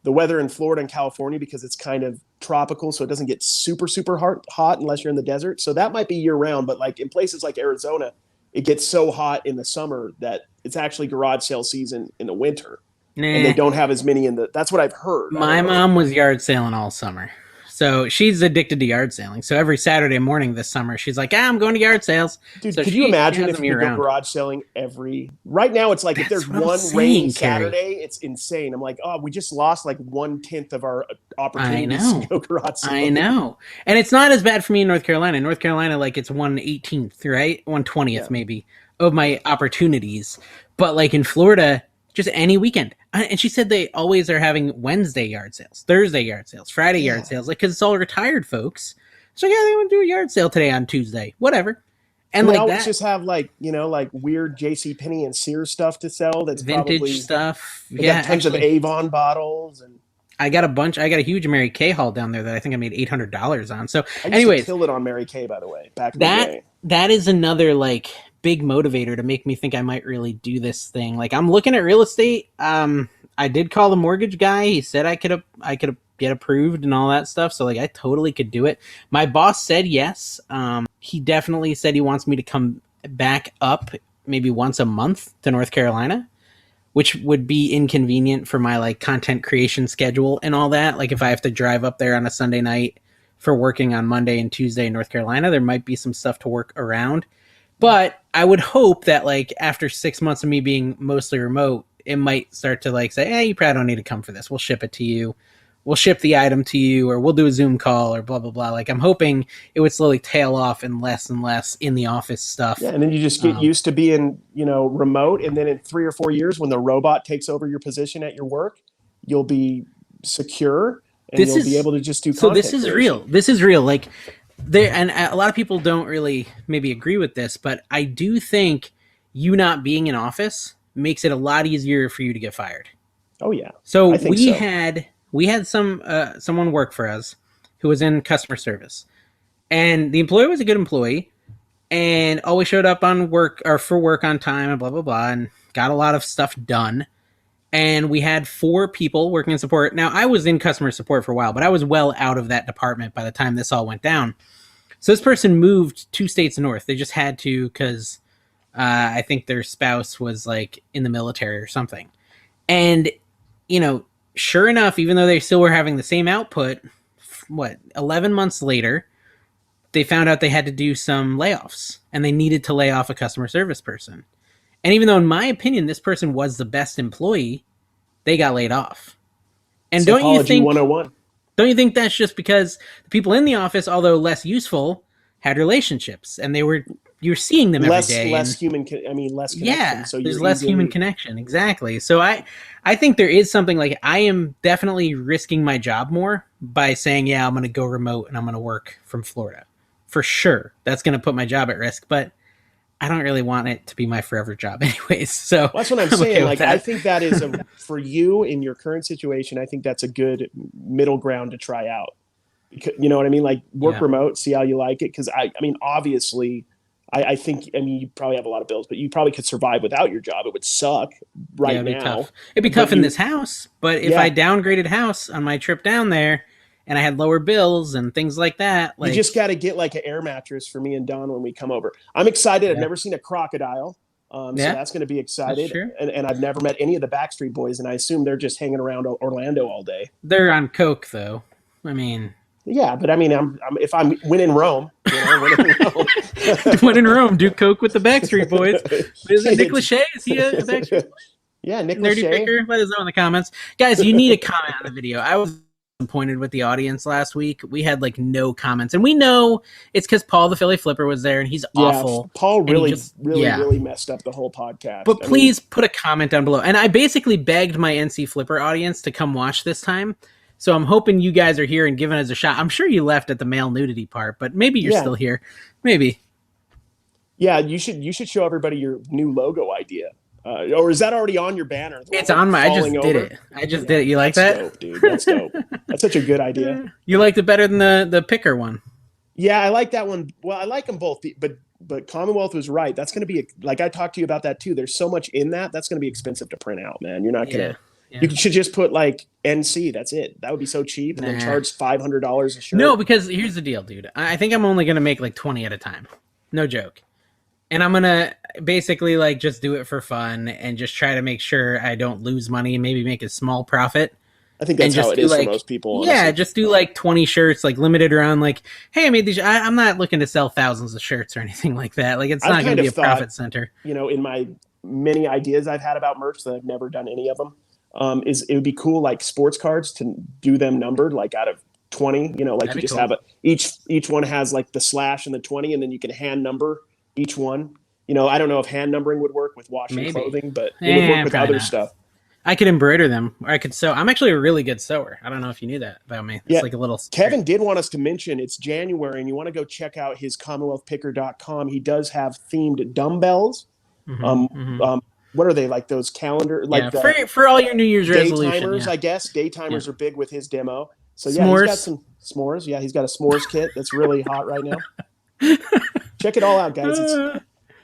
weather in Florida and California because it's kind of tropical, so it doesn't get super, super hot unless you're in the desert. So that might be year round, but like in places like Arizona, it gets so hot in the summer that it's actually garage sale season in the winter. And they don't have as many that's what I've heard. My mom was yard selling all summer. So she's addicted to yard selling. So every Saturday morning this summer, she's like, I'm going to yard sales. Dude, could you imagine if you go garage selling right now, it's like if there's one rainy Saturday, it's insane. I'm like, we just lost like 1/10 of our opportunities to go garage selling. I know. And it's not as bad for me in North Carolina. North Carolina, like it's 1/18th, right? 1/20th maybe of my opportunities. But like in Florida, just any weekend. And she said they always are having Wednesday yard sales, Thursday yard sales, Friday yard sales, like because it's all retired folks. So yeah, they want to do a yard sale today on Tuesday, whatever. And like that, just have like like weird JCPenney and Sears stuff to sell. That's vintage probably stuff. Got tons of Avon bottles and. I got a huge Mary Kay haul down there that I think I made $800 on. So I used to kill it on Mary Kay, by the way, back in the day. That is another like big motivator to make me think I might really do this thing. Like, I'm looking at real estate. I did call the mortgage guy. He said I could get approved and all that stuff. So like, I totally could do it. My boss said yes. He definitely said he wants me to come back up maybe once a month to North Carolina, which would be inconvenient for my like content creation schedule and all that. Like, if I have to drive up there on a Sunday night for working on Monday and Tuesday in North Carolina, there might be some stuff to work around. But I would hope that like after 6 months of me being mostly remote, it might start to like say, hey, you probably don't need to come for this. We'll ship it to you. We'll ship the item to you, or we'll do a Zoom call, or blah, blah, blah. Like, I'm hoping it would slowly tail off and less in the office stuff. Yeah, and then you just get used to being, remote. And then in 3 or 4 years, when the robot takes over your position at your work, you'll be secure and you'll be able to just do content. So this is creation. Real. This is real. Like, and a lot of people don't really maybe agree with this, but I do think you not being in office makes it a lot easier for you to get fired. Oh yeah. So we had someone work for us who was in customer service, and the employee was a good employee and always showed up on work or for work on time and blah, blah, blah, and got a lot of stuff done. And we had 4 people working in support. Now, I was in customer support for a while, but I was well out of that department by the time this all went down. So this person moved 2 states north. They just had to because I think their spouse was like in the military or something. And, sure enough, even though they still were having the same output, 11 months later, they found out they had to do some layoffs and they needed to lay off a customer service person. And even though, in my opinion, this person was the best employee, they got laid off. And Psychology 101. Don't you think that's just because the people in the office, although less useful, had relationships and you were seeing them every day. Less connection. Yeah, so there's less human connection. Exactly. So I think there is something like, I am definitely risking my job more by saying, yeah, I'm going to go remote and I'm going to work from Florida. For sure. That's going to put my job at risk, but I don't really want it to be my forever job anyways. So that's what I'm saying. Okay, like, I think that is for you in your current situation, I think that's a good middle ground to try out. You know what I mean? Like, work remote, see how you like it. Cause obviously I think, you probably have a lot of bills, but you probably could survive without your job. It would suck right now. Tough. It'd be tough in this house, but if I downgraded house on my trip down there, and I had lower bills and things like that. You just got to get like an air mattress for me and Don when we come over. I'm excited. I've never seen a crocodile. So that's going to be excited. And I've never met any of the Backstreet Boys, and I assume they're just hanging around Orlando all day. They're on coke, though. Yeah, but if I'm winning Rome, when in Rome, do coke with the Backstreet Boys. Is it Nick Lachey? Is he a Backstreet Boy? Yeah, Nick Nerdy Lachey. Picker. Let us know in the comments, guys. You need a comment on the video. I was disappointed with the audience last week. We had like no comments, and we know it's because Paul the Philly Flipper was there, and he's awful. Paul really messed up the whole podcast. But please put a comment down below. And I basically begged my NC Flipper audience to come watch this time, so I'm hoping you guys are here and giving us a shot. I'm sure you left at the male nudity part, but maybe you're still here. Maybe. Yeah, you should show everybody your new logo idea. Or is that already on your banner? It's on my. I just did it. You like that? Dope, dude. That's dope. That's such a good idea. You liked it better than the picker one? Yeah, I like that one. Well, I like them both, but Commonwealth was right. That's going to be like, I talked to you about that too. There's so much in that. That's going to be expensive to print out, man. You're not gonna. Yeah. You should just put like NC. That's it. That would be so cheap, and then charge $500 a shirt. No, because here's the deal, dude. I think I'm only gonna make like 20 at a time. No joke. And I'm going to basically like just do it for fun and just try to make sure I don't lose money and maybe make a small profit. I think that's how it is for most people. Honestly. Yeah, just do like 20 shirts, like limited around like, hey, I made these. I'm not looking to sell thousands of shirts or anything like that. Like, it's not going to be a profit center. In my many ideas I've had about merch that I've never done any of them, it would be cool, like sports cards, to do them numbered, like out of 20, like you just have each one has like the slash and the 20, and then you can hand number each one. I don't know if hand numbering would work with washing clothing, but it would work with other stuff. I could embroider them, or I could sew. I'm actually a really good sewer. I don't know if you knew that about me. It's like a little Kevin did want us to mention it's January, and you want to go check out his commonwealthpicker.com. He does have themed dumbbells. What are they, like those calendar, like for all your New Year's resolutions? Day timers, I guess. Day timers are big with his demo. So s'mores. He's got some s'mores. Yeah, he's got a s'mores kit that's really hot right now. Check it all out, guys.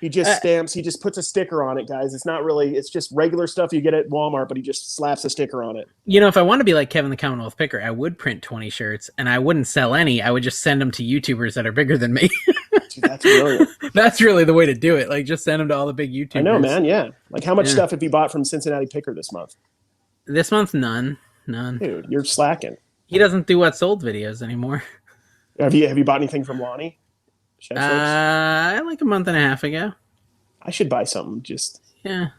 He just stamps. He just puts a sticker on it, guys. It's not really. It's just regular stuff you get at Walmart, but he just slaps a sticker on it. You know, if I want to be like Kevin the Commonwealth Picker, I would print 20 shirts and I wouldn't sell any. I would just send them to YouTubers that are bigger than me. Dude, that's brilliant. That's really the way to do it. Like, just send them to all the big YouTubers. I know, man. Yeah. Like, how much stuff have you bought from Cincinnati Picker this month? This month, none. Dude, you're slacking. He doesn't do what sold videos anymore. Have you bought anything from Lonnie? Like a month and a half ago. I should buy something. Yeah.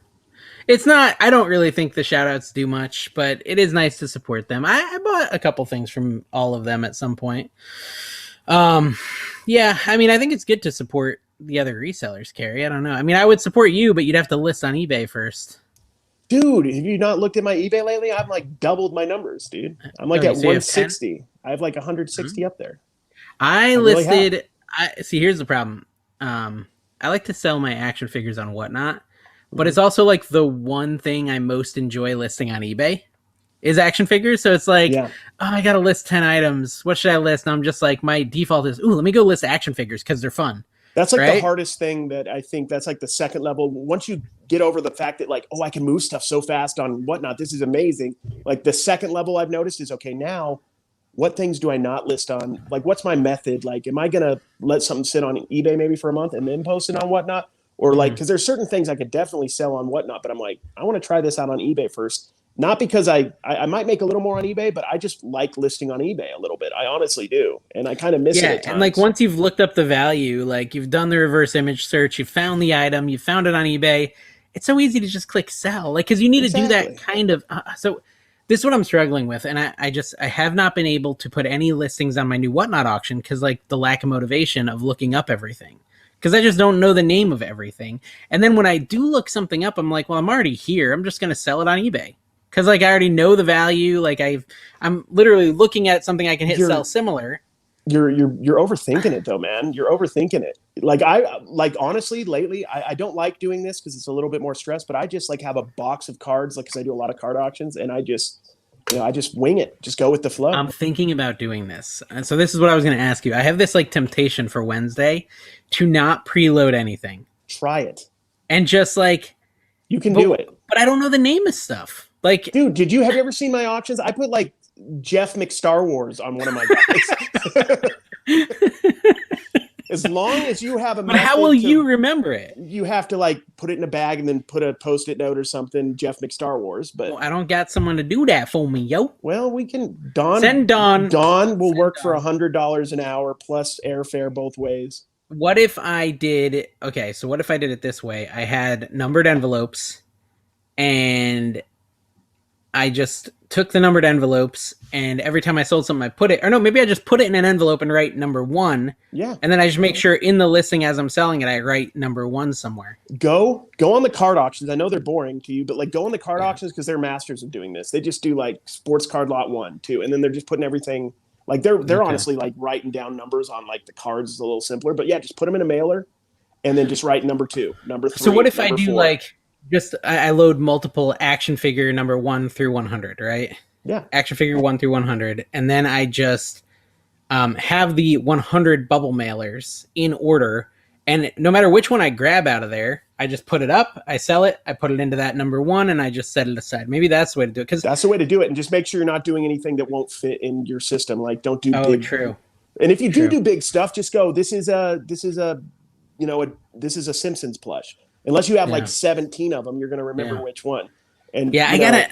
It's not, I don't really think the shoutouts do much, but it is nice to support them. I bought a couple things from all of them at some point. Yeah, I mean, I think it's good to support the other resellers, Carrie. I don't know. I mean, I would support you, but you'd have to list on eBay first. Dude, have you not looked at my eBay lately? I've like doubled my numbers, dude. I'm like at 160. I have like 160 up there. I listed, really see, here's the problem. I like to sell my action figures on Whatnot, but it's also like the one thing I most enjoy listing on eBay is action figures. So it's like, oh, I got to list 10 items. What should I list? And I'm just like, my default is, let me go list action figures because they're fun. That's like the hardest thing that I think that's like the second level. Once you get over the fact that like, oh, I can move stuff so fast on Whatnot. This is amazing. Like the second level I've noticed is, okay, now what things do I not list on? Like, what's my method? Like, am I going to let something sit on eBay maybe for a month and then post it on Whatnot? Or like, because there's certain things I could definitely sell on Whatnot, but I'm like, I want to try this out on eBay first. Not because I might make a little more on eBay, but I just like listing on eBay a little bit. I honestly do. And I kind of miss it at times. And like once you've looked up the value, like you've done the reverse image search, you found the item, you found it on eBay, it's so easy to just click sell. Like, because you need to do that kind of. So this is what I'm struggling with. And I have not been able to put any listings on my new Whatnot auction because like the lack of motivation of looking up everything. Because I just don't know the name of everything. And then when I do look something up, I'm like, well, I'm already here. I'm just going to sell it on eBay. Because like I already know the value. Like I'm literally looking at something I can hit sell similar. You're overthinking it though, man. You're overthinking it. Like honestly, lately, I don't like doing this because it's a little bit more stress. But I just like have a box of cards, like because I do a lot of card auctions, and I just wing it. Just go with the flow. I'm thinking about doing this, and so this is what I was going to ask you. I have this like temptation for Wednesday to not preload anything. Try it, and just like you can do it. But I don't know the name of stuff. Like, dude, have you ever seen my auctions? I put like Jeff McStar Wars on one of my guys. As long as you have a But how will you remember it? You have to like put it in a bag and then put a Post-it note or something, Jeff McStar Wars. But I don't got someone to do that for me, yo. Well, we can send Dawn. Dawn will work for $100 an hour plus airfare both ways. What if I did it this way? I had numbered envelopes and I just took the numbered envelopes and every time I sold something, I put it, or no, maybe I just put it in an envelope and write number 1. Yeah. And then I just make sure in the listing as I'm selling it, I write number 1 somewhere. Go on the card auctions. I know they're boring to you, but like go on the card auctions because they're masters of doing this. They just do like sports card lot 1, 2, and then they're just putting everything like they're honestly like writing down numbers on like the cards is a little simpler, but yeah, just put them in a mailer and then just write number 2, number 3. So what if I do 4. Like, I load multiple action figure number 1 through 100, right? Yeah. Action figure 1 through 100. And then I just have the 100 bubble mailers in order. And no matter which one I grab out of there, I just put it up, I sell it, I put it into that number 1, and I just set it aside. Maybe that's the way to do it. That's the way to do it. And just make sure you're not doing anything that won't fit in your system. Like don't do big. True. And if you do big stuff, just go, this is a Simpsons plush. Unless you have like 17 of them, you're going to remember which one. And I gotta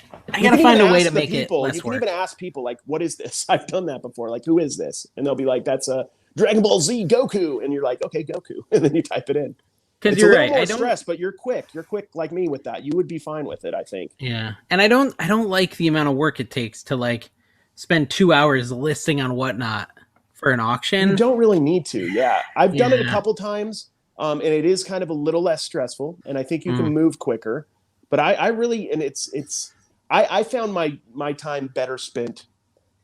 find a way to make it less work. You can work. even ask people like, "What is this?" I've done that before. Like, who is this? And they'll be like, "That's a Dragon Ball Z Goku." And you're like, "Okay, Goku," and then you type it in. Because you're right. I don't stress, but you're quick. You're quick like me with that. You would be fine with it, I think. Yeah, and I don't like the amount of work it takes to like spend 2 hours listing on Whatnot for an auction. You don't really need to. Yeah, I've done it a couple times. And it is kind of a little less stressful, and I think you can move quicker. But I really, and I found my time better spent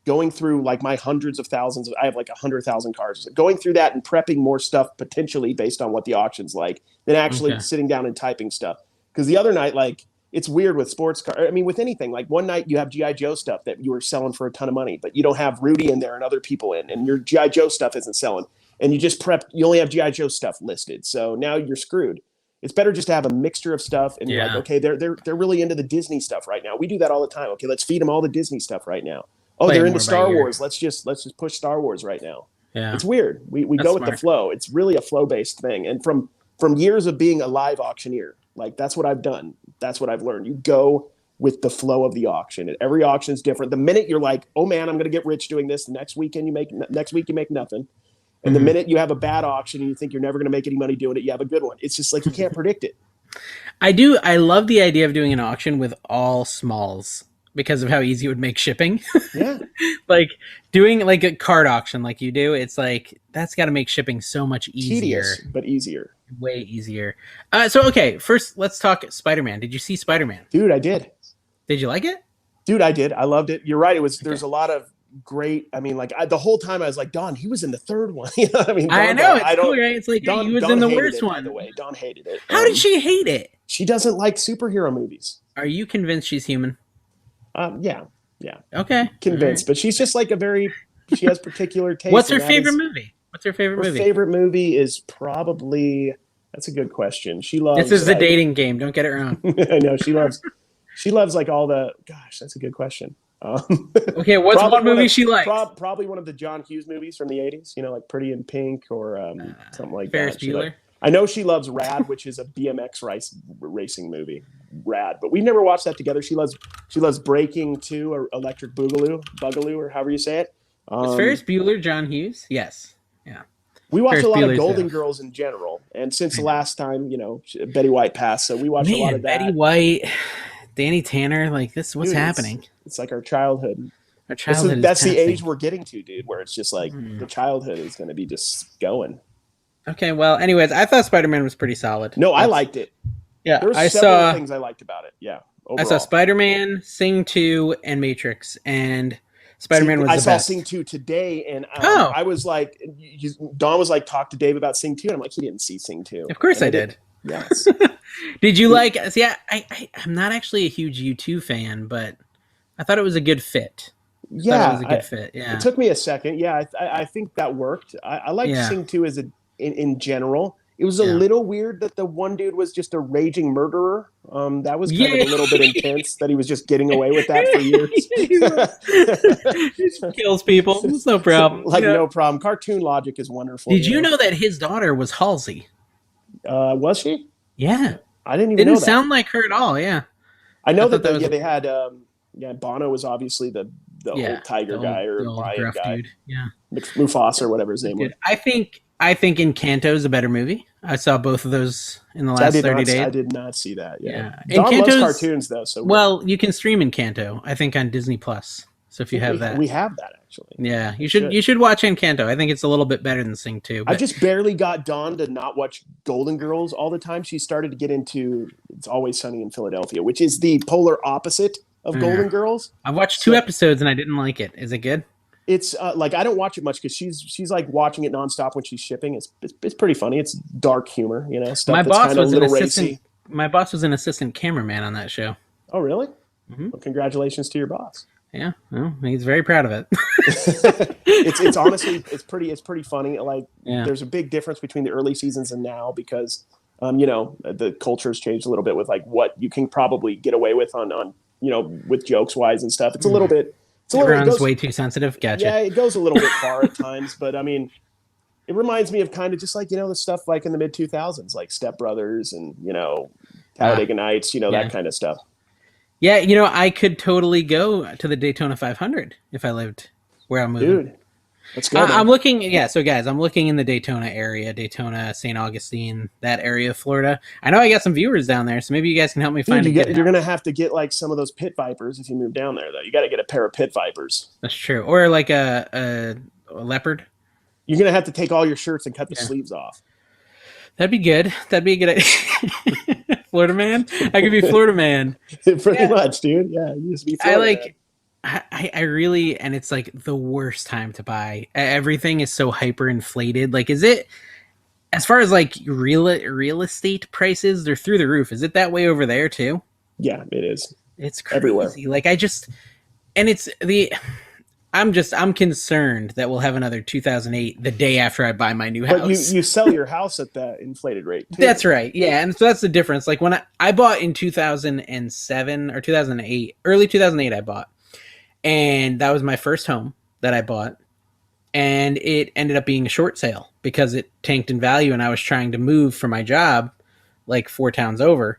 going through like my hundreds of thousands. I have like 100,000 cards. Going through that and prepping more stuff potentially based on what the auction's like than actually sitting down and typing stuff. Because the other night, like it's weird with sports car. I mean, with anything, like one night you have G.I. Joe stuff that you were selling for a ton of money, but you don't have Rudy in there and other people in, and your G.I. Joe stuff isn't selling. And you just you only have G.I. Joe stuff listed. So now you're screwed. It's better just to have a mixture of stuff and be like, okay, they're really into the Disney stuff right now. We do that all the time. Okay, let's feed them all the Disney stuff right now. Oh, they're into Star Wars. Let's just push Star Wars right now. Yeah. It's weird. We go with the flow. It's really a flow-based thing. And from years of being a live auctioneer, like that's what I've done. That's what I've learned. You go with the flow of the auction. And every auction is different. The minute you're like, oh man, I'm going to get rich doing this. Next week you make nothing. And the minute you have a bad auction and you think you're never going to make any money doing it, you have a good one. It's just like you can't predict it. I love the idea of doing an auction with all smalls because of how easy it would make shipping. Yeah. Like doing like a card auction like you do, it's like that's got to make shipping so much easier. Tedious, but easier. Way easier. So, okay, first let's talk Spider-Man. Did you see Spider-Man? Dude, I did. Did you like it? Dude, I did. I loved it. You're right. There's a lot of great. I mean, like the whole time I was like, Don, he was in the third one. You know what I mean? I know. It's cool, right? It's like he was in the worst one. By the way, Dawn hated it. How did she hate it? She doesn't like superhero movies. Are you convinced she's human? Yeah. Okay. Convinced, but she's just like she has particular taste. What's her favorite movie? Her favorite movie is probably, that's a good question. She loves. This is the dating game. Don't get it wrong. I know she loves like all the. Gosh, that's a good question. Okay, what's one movie she likes? Probably one of the John Hughes movies from the 80s. You know, like Pretty in Pink or something like Ferris that. Bueller. I know she loves Rad, which is a BMX racing movie. Rad, but we never watched that together. She loves Breaking 2 or Electric Boogaloo, or however you say it. Is Ferris Bueller John Hughes? Yes. Yeah. We watch a lot of Golden Girls in general, and since the last time, Betty White passed, so we watched a lot of that. Betty White, Danny Tanner, like this. What's happening? It's like our childhood. That's the age we're getting to, dude. Where it's just like the childhood is going to be just going. Okay, well, anyways, I thought Spider-Man was pretty solid. No, I liked it. Yeah, there's several things I liked about it. Yeah, overall. I saw Spider-Man, Sing 2, and Matrix, and Spider-Man was the best. I saw Sing 2 today, and I was like, Dawn was like, talk to Dave about Sing 2, and I'm like, he didn't see Sing 2. Of course I did. Yes. Did you like? See, I'm not actually a huge U2 fan, but I thought it was a good fit. Yeah, it was a good fit. Yeah, it took me a second. Yeah, I think that worked. I liked Sing 2 as in general. It was a little weird that the one dude was just a raging murderer. That was kind of a little bit intense that he was just getting away with that for years. He just kills people. It's no problem. No problem. Cartoon logic is wonderful. Did you know that his daughter was Halsey? Was she? Yeah. I didn't even know that. Didn't sound like her at all, yeah. I know that they had, Bono was obviously the old tiger guy or lion guy. Dude. Yeah. Mufasa or whatever his name was. I think Encanto is a better movie. I saw both of those in the last 30 days. I did not see that. Yeah. Don loves cartoons though. So well, you can stream Encanto, I think, on Disney Plus. So if you have that. We have that actually. Yeah. You should watch Encanto. I think it's a little bit better than Sing 2. I just barely got Dawn to not watch Golden Girls all the time. She started to get into It's Always Sunny in Philadelphia, which is the polar opposite of Golden Girls. I've watched 2 episodes and I didn't like it. Is it good? It's like I don't watch it much because she's like watching it nonstop when she's shipping. It's pretty funny. It's dark humor, stuff that's kind of a little racy. My boss was an assistant cameraman on that show. Oh, really? Mm-hmm. Well, congratulations to your boss. Yeah, well, he's very proud of it. It's honestly it's pretty funny. Like there's a big difference between the early seasons and now because the culture's changed a little bit with like what you can probably get away with on with jokes wise and stuff. It's a little bit. Everyone's way too sensitive. Gotcha. Yeah, it goes a little bit far at times, but I mean, it reminds me of kind of just like the stuff like in the mid 2000s, like Step Brothers and Talladega Nights, that kind of stuff. Yeah, I could totally go to the Daytona 500 if I lived where I'm moving. Dude, let's go. I'm looking. Yeah, so guys, I'm looking in the Daytona area, Daytona, St. Augustine, that area of Florida. I know I got some viewers down there, so maybe you guys can help me find. You're gonna have to get like some of those pit vipers if you move down there, though. You got to get a pair of pit vipers. That's true, or like a leopard. You're gonna have to take all your shirts and cut the sleeves off. That'd be good. That'd be a good idea. Florida man. I could be Florida man. Pretty much, dude. Yeah, you just be Florida man. I really, and it's like the worst time to buy. Everything is so hyper inflated. Like, is it, as far as like real estate prices, they're through the roof. Is it that way over there too? Yeah, it is. It's crazy. Everywhere. Like and it's I'm concerned that we'll have another 2008 the day after I buy my new house. But you sell your house at that inflated rate too. That's right. Yeah, and so that's the difference. Like when I bought in 2007 or 2008, early 2008 I bought. And that was my first home that I bought. And it ended up being a short sale because it tanked in value and I was trying to move for my job like 4 towns over.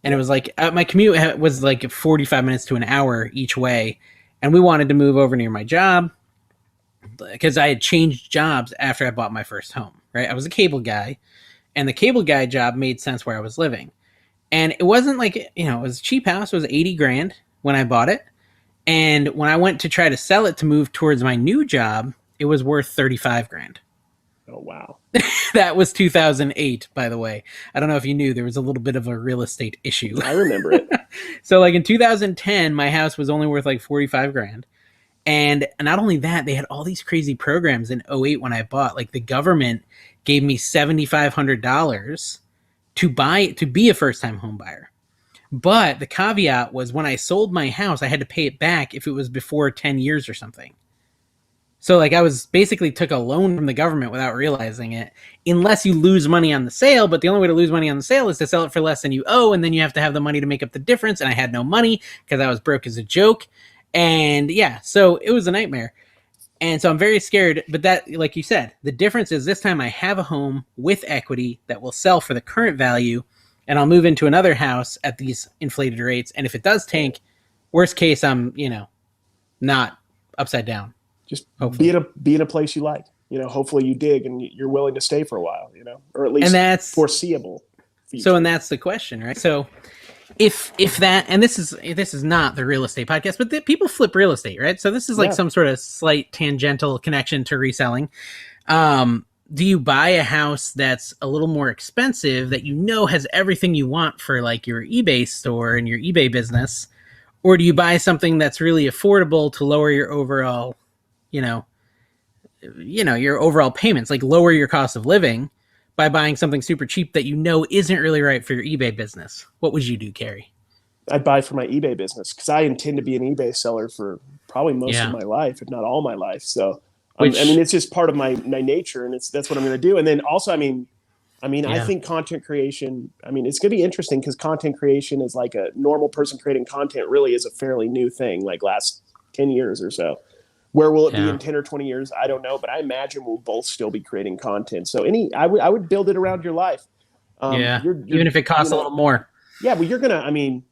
And it was like my commute was like 45 minutes to an hour each way. And we wanted to move over near my job because I had changed jobs after I bought my first home, right? I was a cable guy, and the cable guy job made sense where I was living. And it wasn't like, it was a cheap house. It was 80 grand when I bought it. And when I went to try to sell it to move towards my new job, it was worth 35 grand. Oh, wow. That was 2008, by the way. I don't know if you knew there was a little bit of a real estate issue. I remember it. So like in 2010, my house was only worth like 45 grand. And not only that, they had all these crazy programs in 08 when I bought. Like the government gave me $7,500 to be a first-time home buyer. But the caveat was when I sold my house, I had to pay it back if it was before 10 years or something. So like I was basically took a loan from the government without realizing it, unless you lose money on the sale. But the only way to lose money on the sale is to sell it for less than you owe. And then you have to have the money to make up the difference. And I had no money because I was broke as a joke. And yeah, so it was a nightmare. And so I'm very scared. But that, like you said, the difference is this time I have a home with equity that will sell for the current value. And I'll move into another house at these inflated rates. And if it does tank, worst case, I'm, not upside down. Just be in a place you like. Hopefully you dig and you're willing to stay for a while, or at least and that's foreseeable future. So, and that's the question, right? So if that, and this is not the real estate podcast, but people flip real estate, right? So this is like some sort of slight tangential connection to reselling. Do you buy a house that's a little more expensive that has everything you want for like your eBay store and your eBay business? Or do you buy something that's really affordable to lower your overall, your overall payments, like lower your cost of living by buying something super cheap that isn't really right for your eBay business? What would you do, Carrie? I'd buy for my eBay business because I intend to be an eBay seller for probably most of my life, if not all my life. So it's just part of my nature, and that's what I'm going to do. And then also, I think content creation, it's going to be interesting because content creation is like a normal person creating content really is a fairly new thing, like last 10 years or so. Where will it be in 10 or 20 years? I don't know, but I imagine we'll both still be creating content. So I would build it around your life. Even if it costs a little more. Yeah, well, you're going to,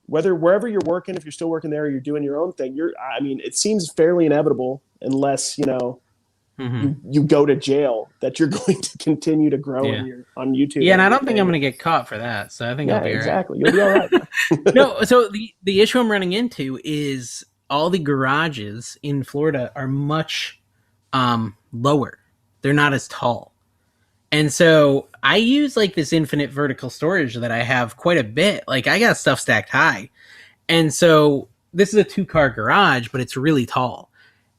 wherever you're working, if you're still working there or you're doing your own thing, it seems fairly inevitable unless, you go to jail that you're going to continue to grow on YouTube. Yeah, and I don't think I'm going to get caught for that. So I think I'll be exactly. You'll be all right. No, so the issue I'm running into is all the garages in Florida are much lower. They're not as tall. And so I use like this infinite vertical storage that I have quite a bit. Like I got stuff stacked high. And so this is a 2-car garage, but it's really tall.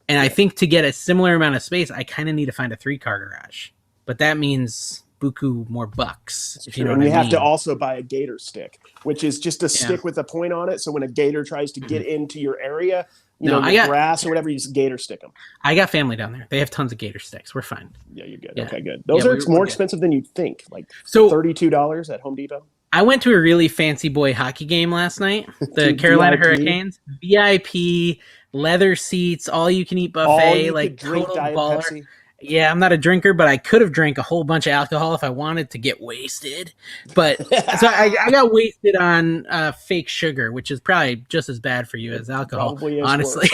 And I think to get a similar amount of space, I kind of need to find a 3-car garage. But that means buku more bucks. If you know and you have to also buy a gator stick, which is just a stick with a point on it. So when a gator tries to get into your area, grass or whatever, you just gator stick them. I got family down there. They have tons of gator sticks. We're fine. Yeah, you're good. Yeah. Okay, good. Those are more expensive than you'd think. Like $32 at Home Depot. I went to a really fancy boy hockey game last night. The Carolina Hurricanes. VIP, leather seats, all you can eat buffet, like total baller. Pepsi. Yeah, I'm not a drinker, but I could have drank a whole bunch of alcohol if I wanted to get wasted. But so I got wasted on fake sugar, which is probably just as bad for you as alcohol, honestly.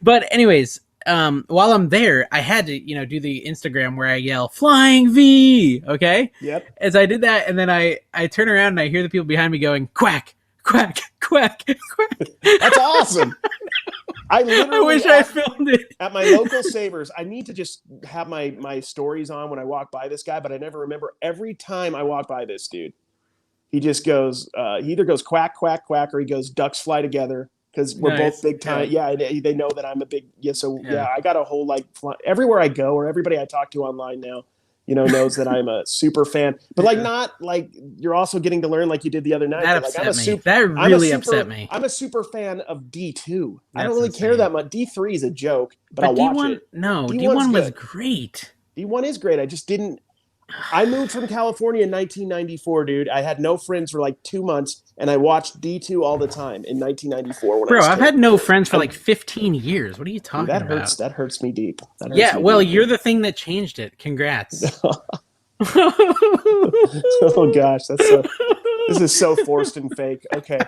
But anyways, while I'm there, I had to, do the Instagram where I yell "Flying V." Okay. Yep. As I did that, and then I turn around and I hear the people behind me going "Quack, quack, quack, quack." That's awesome. I wish I filmed it at my local Savers. I need to just have my stories on when I walk by this guy, but I never remember. Every time I walk by this dude, he just goes. He either goes quack, quack, quack, or he goes ducks fly together because we're both big time. Yeah, they know that I'm a big. Yeah, so I got a whole everywhere I go or everybody I talk to online now knows that I'm a super fan, but like not like you're also getting to learn like you did the other night. That like upset me. That really upset me. I'm a super fan of D2. I don't That's really insane. care that much. D3 is a joke, but I'll D1, watch it. No, D1's D1 was good. great. D1 is great. I just didn't. I moved from California in 1994, dude. I had no friends for like 2 months, and I watched D2 all the time in 1994. Bro, I've had no friends for like 15 years. What are you talking about? That hurts me deep. You're the thing that changed it. Congrats. Oh gosh, this is so forced and fake. Okay.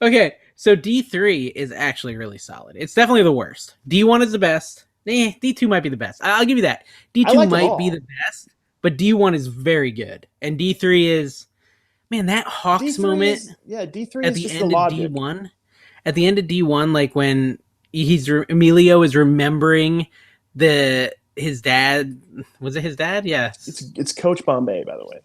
Okay, so D3 is actually really solid. It's definitely the worst. D1 is the best. D2 might be the best. I'll give you that. D2 might be the best, but D1 is very good. And D3 is, man, that Hawks moment. D3 at is the just end the of logic. D1. At the end of D1, like when Emilio is remembering his dad. Was it his dad? Yeah. It's Coach Bombay, by the way.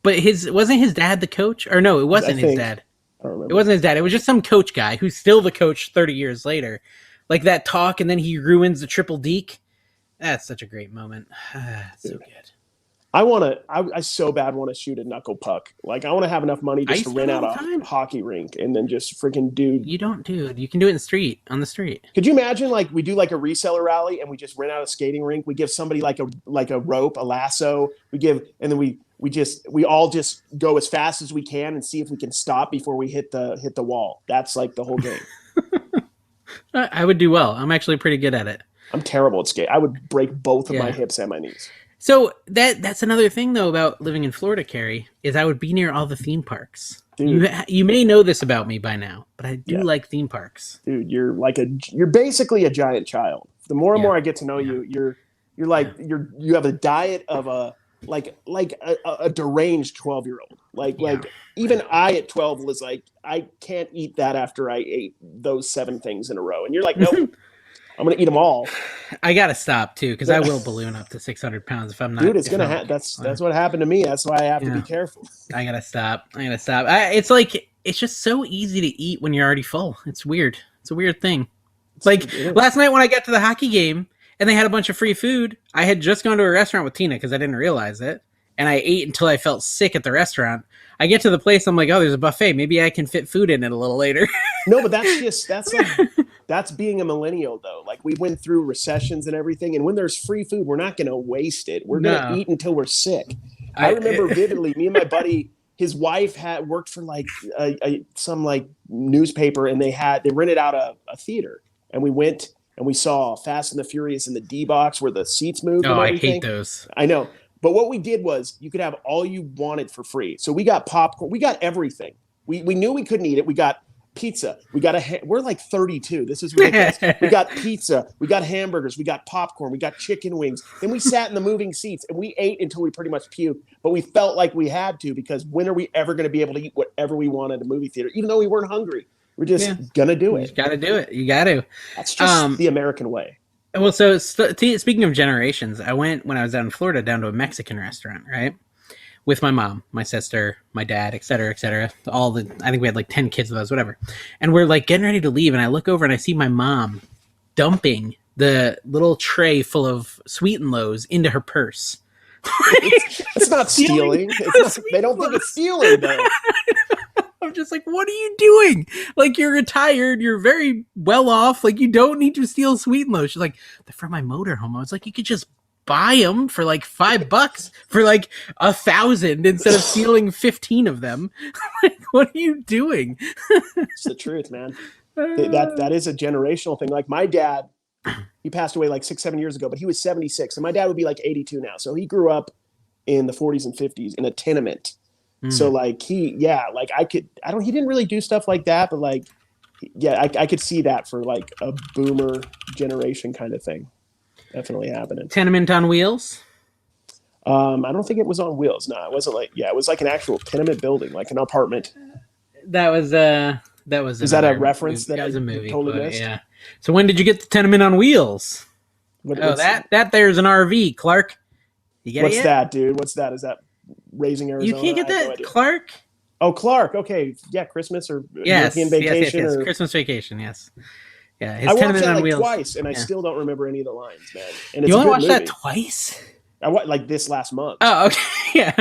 But wasn't his dad the coach? Or no, it wasn't his dad. I don't remember. It wasn't his dad. It was just some coach guy who's still the coach 30 years later. Like that talk, and then he ruins the triple deke. That's such a great moment. So good. I so bad want to shoot a knuckle puck. Like I want to have enough money just to rent out a hockey rink and then just freaking do. You don't, dude. You can do it on the street. Could you imagine like we do like a reseller rally and we just rent out a skating rink? We give somebody like a rope, a lasso. And then we all just go as fast as we can and see if we can stop before we hit the wall. That's like the whole game. I would do well. I'm actually pretty good at it. I'm terrible at skate. I would break both of my hips and my knees. So that's another thing though about living in Florida, Carrie, is I would be near all the theme parks. Dude, you may know this about me by now, but I do like theme parks. Dude, you're basically a giant child. The more and more I get to know you, you have a diet of a deranged 12-year-old. Like even I at 12 was like, I can't eat that after I ate those 7 things in a row. And you're like, nope, I'm going to eat them all. I got to stop too, because I will balloon up to 600 pounds if I'm not. Dude, it's going to that's what happened to me. That's why I have to be careful. I got to stop. It's like, it's just so easy to eat when you're already full. It's weird. It's a weird thing. Last night when I got to the hockey game and they had a bunch of free food, I had just gone to a restaurant with Tina because I didn't realize it. And I ate until I felt sick at the restaurant. I get to the place, I'm like, oh, there's a buffet. Maybe I can fit food in it a little later. No, but that's being a millennial, though. Like, we went through recessions and everything. And when there's free food, we're not going to waste it. We're going to eat until we're sick. I remember vividly, me and my buddy, his wife had worked for like some like newspaper, and they rented out a theater. And we went and we saw Fast and the Furious in the D box where the seats moved. Oh, I hate those. I know. But what we did was you could have all you wanted for free. So we got popcorn. We got everything. We knew we couldn't eat it. We got pizza. We're like 32. This is ridiculous. We got pizza. We got hamburgers. We got popcorn. We got chicken wings. Then we sat in the moving seats and we ate until we pretty much puked. But we felt like we had to, because when are we ever going to be able to eat whatever we want at a movie theater, even though we weren't hungry? We're just going to do it. You just got to do it. You got to. That's just the American way. Well, so speaking of generations, I went when I was down in Florida down to a Mexican restaurant, right? With my mom, my sister, my dad, et cetera, et cetera. I think we had like 10 kids of those, whatever. And we're like getting ready to leave. And I look over and I see my mom dumping the little tray full of Sweet and Lows into her purse. It's not stealing. They don't think it's stealing, though. I'm just like, what are you doing? Like, you're retired. You're very well off. Like, you don't need to steal Sweet and Low. She's like, they're from my motorhome. I was like, you could just buy them for like $5 for like 1,000 instead of stealing 15 of them. Like, what are you doing? It's the truth, man. That is a generational thing. Like my dad, he passed away like 6-7 years ago, but he was 76, and my dad would be like 82 now. So he grew up in the 40s and 50s in a tenement. So like he didn't really do stuff like that, but like, I could see that for like a boomer generation kind of thing. Definitely happening. Tenement on wheels? I don't think it was on wheels. No, it wasn't like, it was like an actual tenement building, like an apartment. That was Is that a reference that was a movie? Totally missed? Yeah. So when did you get the Tenement on Wheels? That there's an RV, Clark. You get What's that, dude? What's that? Is that Raising Arizona? You can't get that, no Clark? Oh, Clark. Okay. Yeah, Christmas or European Vacation. Yes. Christmas Vacation, yes. Yeah, his I watched Tenement that on like Wheels. twice, and I Yeah. still don't remember any of the lines, man. And it's You a only good watched movie. that twice? I watched like this last month. Oh, okay. Yeah.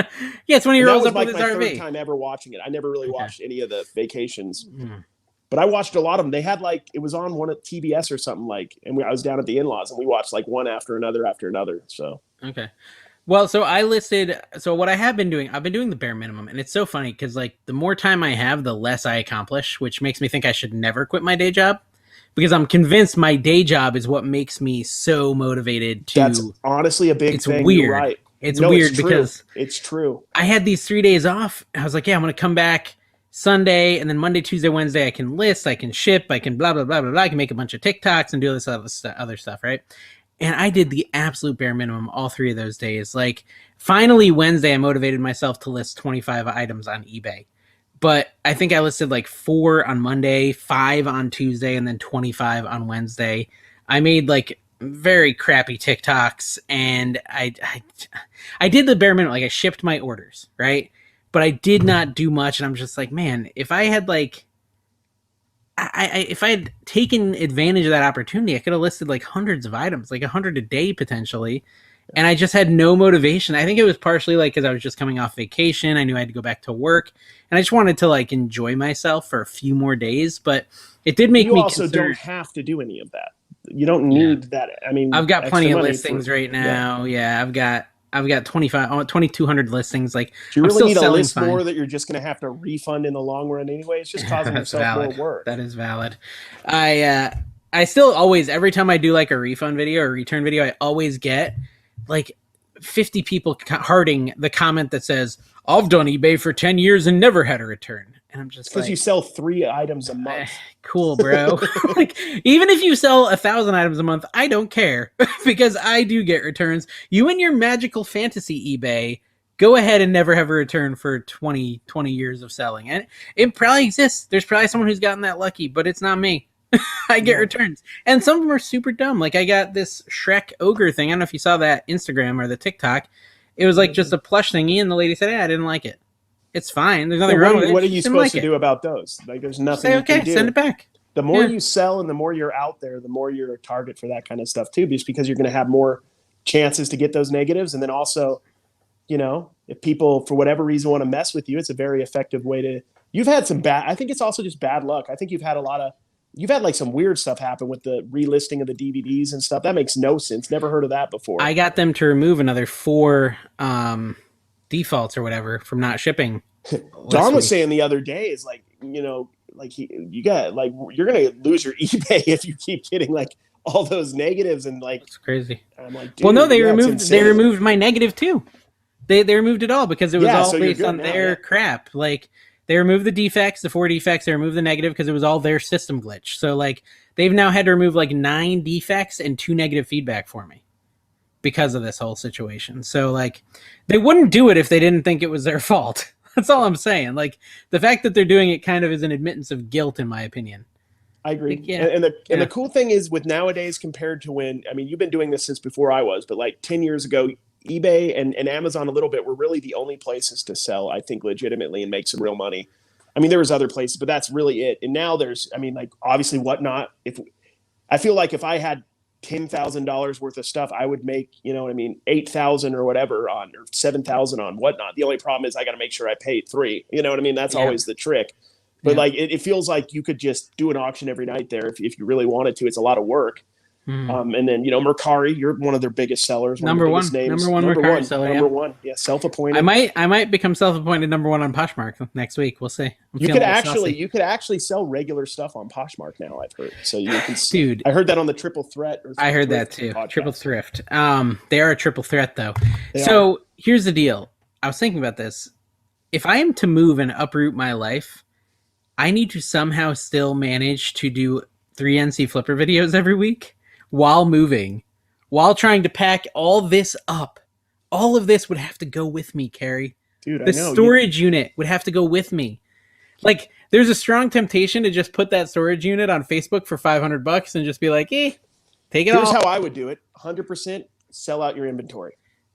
Yeah, it's when he And that rolls was up with like his my third RV. time ever watching it. I never really Okay. watched any of the vacations. Mm. But I watched a lot of them. They had like, it was on one at TBS or something like, and I was down at the in-laws and we watched like one after another after another. So Okay. Well, so what I have been doing, I've been doing the bare minimum, and it's so funny because like the more time I have, the less I accomplish, which makes me think I should never quit my day job because I'm convinced my day job is what makes me so motivated to. that's honestly a big It's thing. weird. You're right. It's No, weird it's true. because It's true. I had these 3 days off. I was like, yeah, I'm going to come back Sunday, and then Monday, Tuesday, Wednesday, I can list, I can ship, I can blah, blah, blah, blah, blah. I can make a bunch of TikToks and do this other stuff, right? And I did the absolute bare minimum all 3 of those days. Like, finally, Wednesday, I motivated myself to list 25 items on eBay. But I think I listed like 4 on Monday, 5 on Tuesday, and then 25 on Wednesday. I made like very crappy TikToks, and I did the bare minimum. Like, I shipped my orders, right? But I did not do much, and I'm just like, man, if I had like if I had taken advantage of that opportunity, I could have listed like hundreds of items, like 100 a day potentially. And I just had no motivation. I think it was partially like because I was just coming off vacation. I knew I had to go back to work, and I just wanted to like enjoy myself for a few more days. But it did make me. You also don't have to do any of that. You don't need that. I mean, I've got plenty of listings right now. Yeah, I've got 2,200 listings. Like, do you really need a list fine. more that you're just going to have to refund in the long run anyway? It's just causing yourself valid. more work. That is valid. I still always, every time I do like a refund video or return video, I always get like 50 people hearting the comment that says, I've done eBay for 10 years and never had a return. And I'm just because you sell 3 items a month. Cool, bro. Like, even if you sell 1,000 items a month, I don't care because I do get returns. You and your magical fantasy eBay, go ahead and never have a return for 20 years of selling. And it probably exists. There's probably someone who's gotten that lucky, but it's not me. I get returns. And some of them are super dumb. Like, I got this Shrek ogre thing. I don't know if you saw that Instagram or the TikTok. It was like just a plush thingy, and the lady said, I didn't like it. It's fine. There's nothing wrong with it. What are you supposed to do about those? Like, there's nothing you can do. Send it back. The more you sell and the more you're out there, the more you're a target for that kind of stuff too, just because you're going to have more chances to get those negatives. And then also, you know, if people for whatever reason want to mess with you, it's a very effective way to. You've had some bad. I think it's also just bad luck. I think you've had like some weird stuff happen with the relisting of the DVDs and stuff. That makes no sense. Never heard of that before. I got them to remove another 4 defaults or whatever from not shipping. Don was saying the other day is like, you know, like you got like you're gonna lose your eBay if you keep getting like all those negatives and like it's crazy. I'm like, dude, well, no, they removed my negative too. They removed it all because it was all based on their crap. Like, they removed the defects, the 4 defects. They removed the negative because it was all their system glitch. So like they've now had to remove like 9 defects and 2 negative feedback for me because of this whole situation. So like they wouldn't do it if they didn't think it was their fault. That's all I'm saying. Like, the fact that they're doing it kind of is an admittance of guilt, in my opinion. I agree. Like, and the cool thing is with nowadays compared to when, I mean, you've been doing this since before I was, but like 10 years ago, eBay and Amazon a little bit were really the only places to sell, I think, legitimately and make some real money. I mean, there was other places, but that's really it. And now there's, I mean, like, obviously Whatnot. I feel like if I had $10,000 worth of stuff, I would make, you know what I mean, 8,000 or whatever or 7,000 on Whatnot. The only problem is I got to make sure I pay 3. You know what I mean? That's always the trick. But like, it feels like you could just do an auction every night there if you really wanted to. It's a lot of work. And then, you know, Mercari, you're one of their biggest sellers. Number one Mercari seller. Number one. Yeah. Self-appointed. I might become self-appointed number 1 on Poshmark next week. We'll see. You could actually sell regular stuff on Poshmark now, I've heard. So you can dude. I heard that on the Triple Threat. I heard that too. Podcast. Triple Thrift. They are a triple threat though. Here's the deal. I was thinking about this. If I am to move and uproot my life, I need to somehow still manage to do 3 NC Flipper videos every week while moving, while trying to pack all this up. All of this would have to go with me, Carrie. Dude, the storage unit would have to go with me. Like, there's a strong temptation to just put that storage unit on Facebook for $500 and just be like, take it all. Here's how I would do it. 100% sell out your inventory.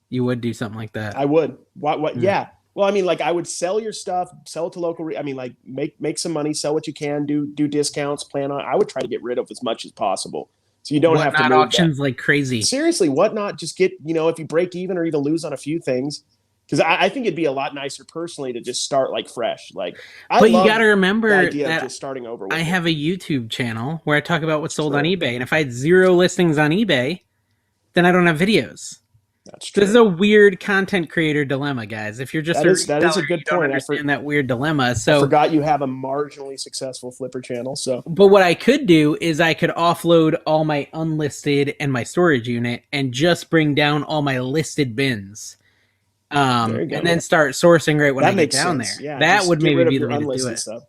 You would do something like that. I would. What? Yeah. Well, I mean, like I would sell your stuff, sell it to local. I mean, like make some money, sell what you can, do discounts, plan on. I would try to get rid of as much as possible, so you don't have to Whatnot move that. auctions like crazy. Seriously, whatnot? Just get, if you break even or even lose on a few things, because I think it'd be a lot nicer personally to just start like fresh. Like, But you got to remember the idea that of just starting over. I have a YouTube channel where I talk about what's sold on eBay, and if I had 0 listings on eBay, then I don't have videos. That's true. This is a weird content creator dilemma, guys. If you're just that is a good point. I understand that weird dilemma. So I forgot you have a marginally successful flipper channel. So, but what I could do is I could offload all my unlisted and my storage unit, and just bring down all my listed bins. And then start sourcing right when I get down there. Yeah, that would maybe be the way to do it. Stuff.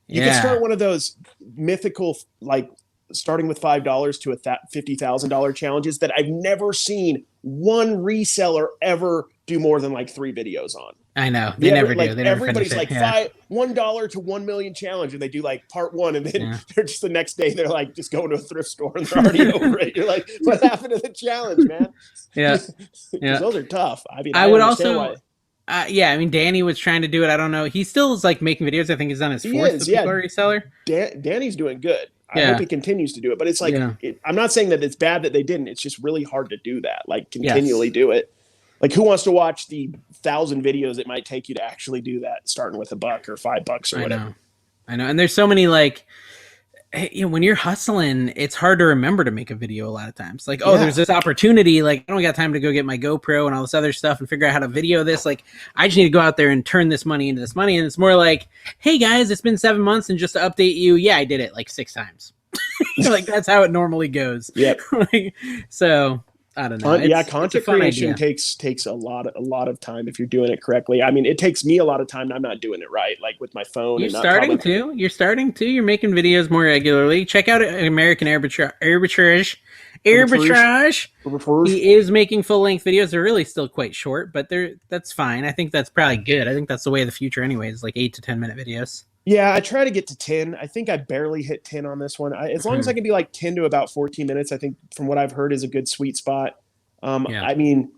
You could start one of those mythical, like starting with $5 to $50,000 challenges that I've never seen one reseller ever do more than like 3 videos on. I know they never do. They never everybody's like $1 to 1 million challenge, and they do like part 1, and then they're just the next day they're like just going to a thrift store and they're already over it. You're like, what happened to the challenge, man? Yeah, those are tough. I mean, I would also. I mean, Danny was trying to do it. I don't know. He still is like making videos. I think he's on his 4th reseller. Danny's doing good. I hope he continues to do it. But it's like, I'm not saying that it's bad that they didn't. It's just really hard to do that. Like continually do it. Like, who wants to watch the 1,000 videos it might take you to actually do that, starting with $1 or $5 or whatever? I know. And there's so many like, when you're hustling, it's hard to remember to make a video a lot of times. Like, there's this opportunity. Like, I don't got time to go get my GoPro and all this other stuff and figure out how to video this. Like, I just need to go out there and turn this money into this money. And it's more like, hey guys, it's been 7 months, and just to update you, I did it like 6 times. Like, that's how it normally goes. Yep. So I don't know. Content creation takes a lot of time if you're doing it correctly. I mean, it takes me a lot of time, and I'm not doing it right, like with my phone. You're starting to. You're making videos more regularly. Check out American Arbitrage. He is making full-length videos. They're really still quite short, but that's fine. I think that's probably good. I think that's the way of the future anyways, like 8 to 10 minute videos. Yeah, I try to get to 10. I think I barely hit 10 on this one. As long as I can be like 10 to about 14 minutes, I think from what I've heard is a good sweet spot. I mean,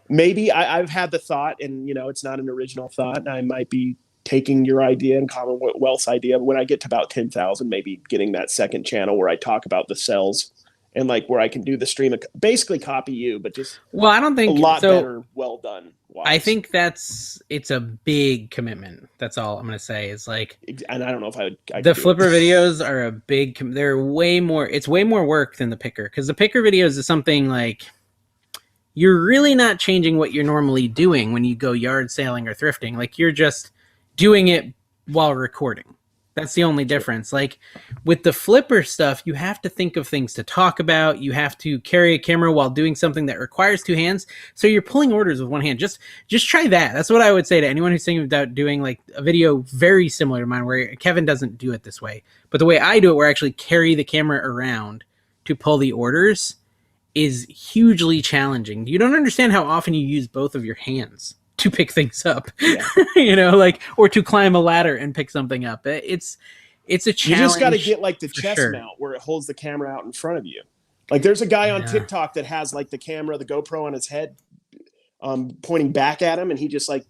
maybe I've had the thought, and it's not an original thought, and I might be taking your idea and Commonwealth's idea, but when I get to about 10,000, maybe getting that second channel where I talk about the cells, and like where I can do the stream, basically copy you, but just I don't think a lot better, well done. I think it's a big commitment. That's all I'm going to say is like, and I don't know if I the flipper videos are a big, they're way more, it's way more work than the picker. Cause the picker videos is something like, you're really not changing what you're normally doing when you go yard sailing or thrifting. Like, you're just doing it while recording. That's the only difference. Like with the flipper stuff, you have to think of things to talk about. You have to carry a camera while doing something that requires 2 hands. So you're pulling orders with 1 hand. Just try that. That's what I would say to anyone who's thinking about doing like a video very similar to mine, where Kevin doesn't do it this way. But the way I do it, where I actually carry the camera around to pull the orders, is hugely challenging. You don't understand how often you use both of your hands to pick things up, or to climb a ladder and pick something up. It's a challenge. You just got to get like the chest mount where it holds the camera out in front of you. Like, there's a guy on TikTok that has like the camera, the GoPro on his head, pointing back at him, and he just like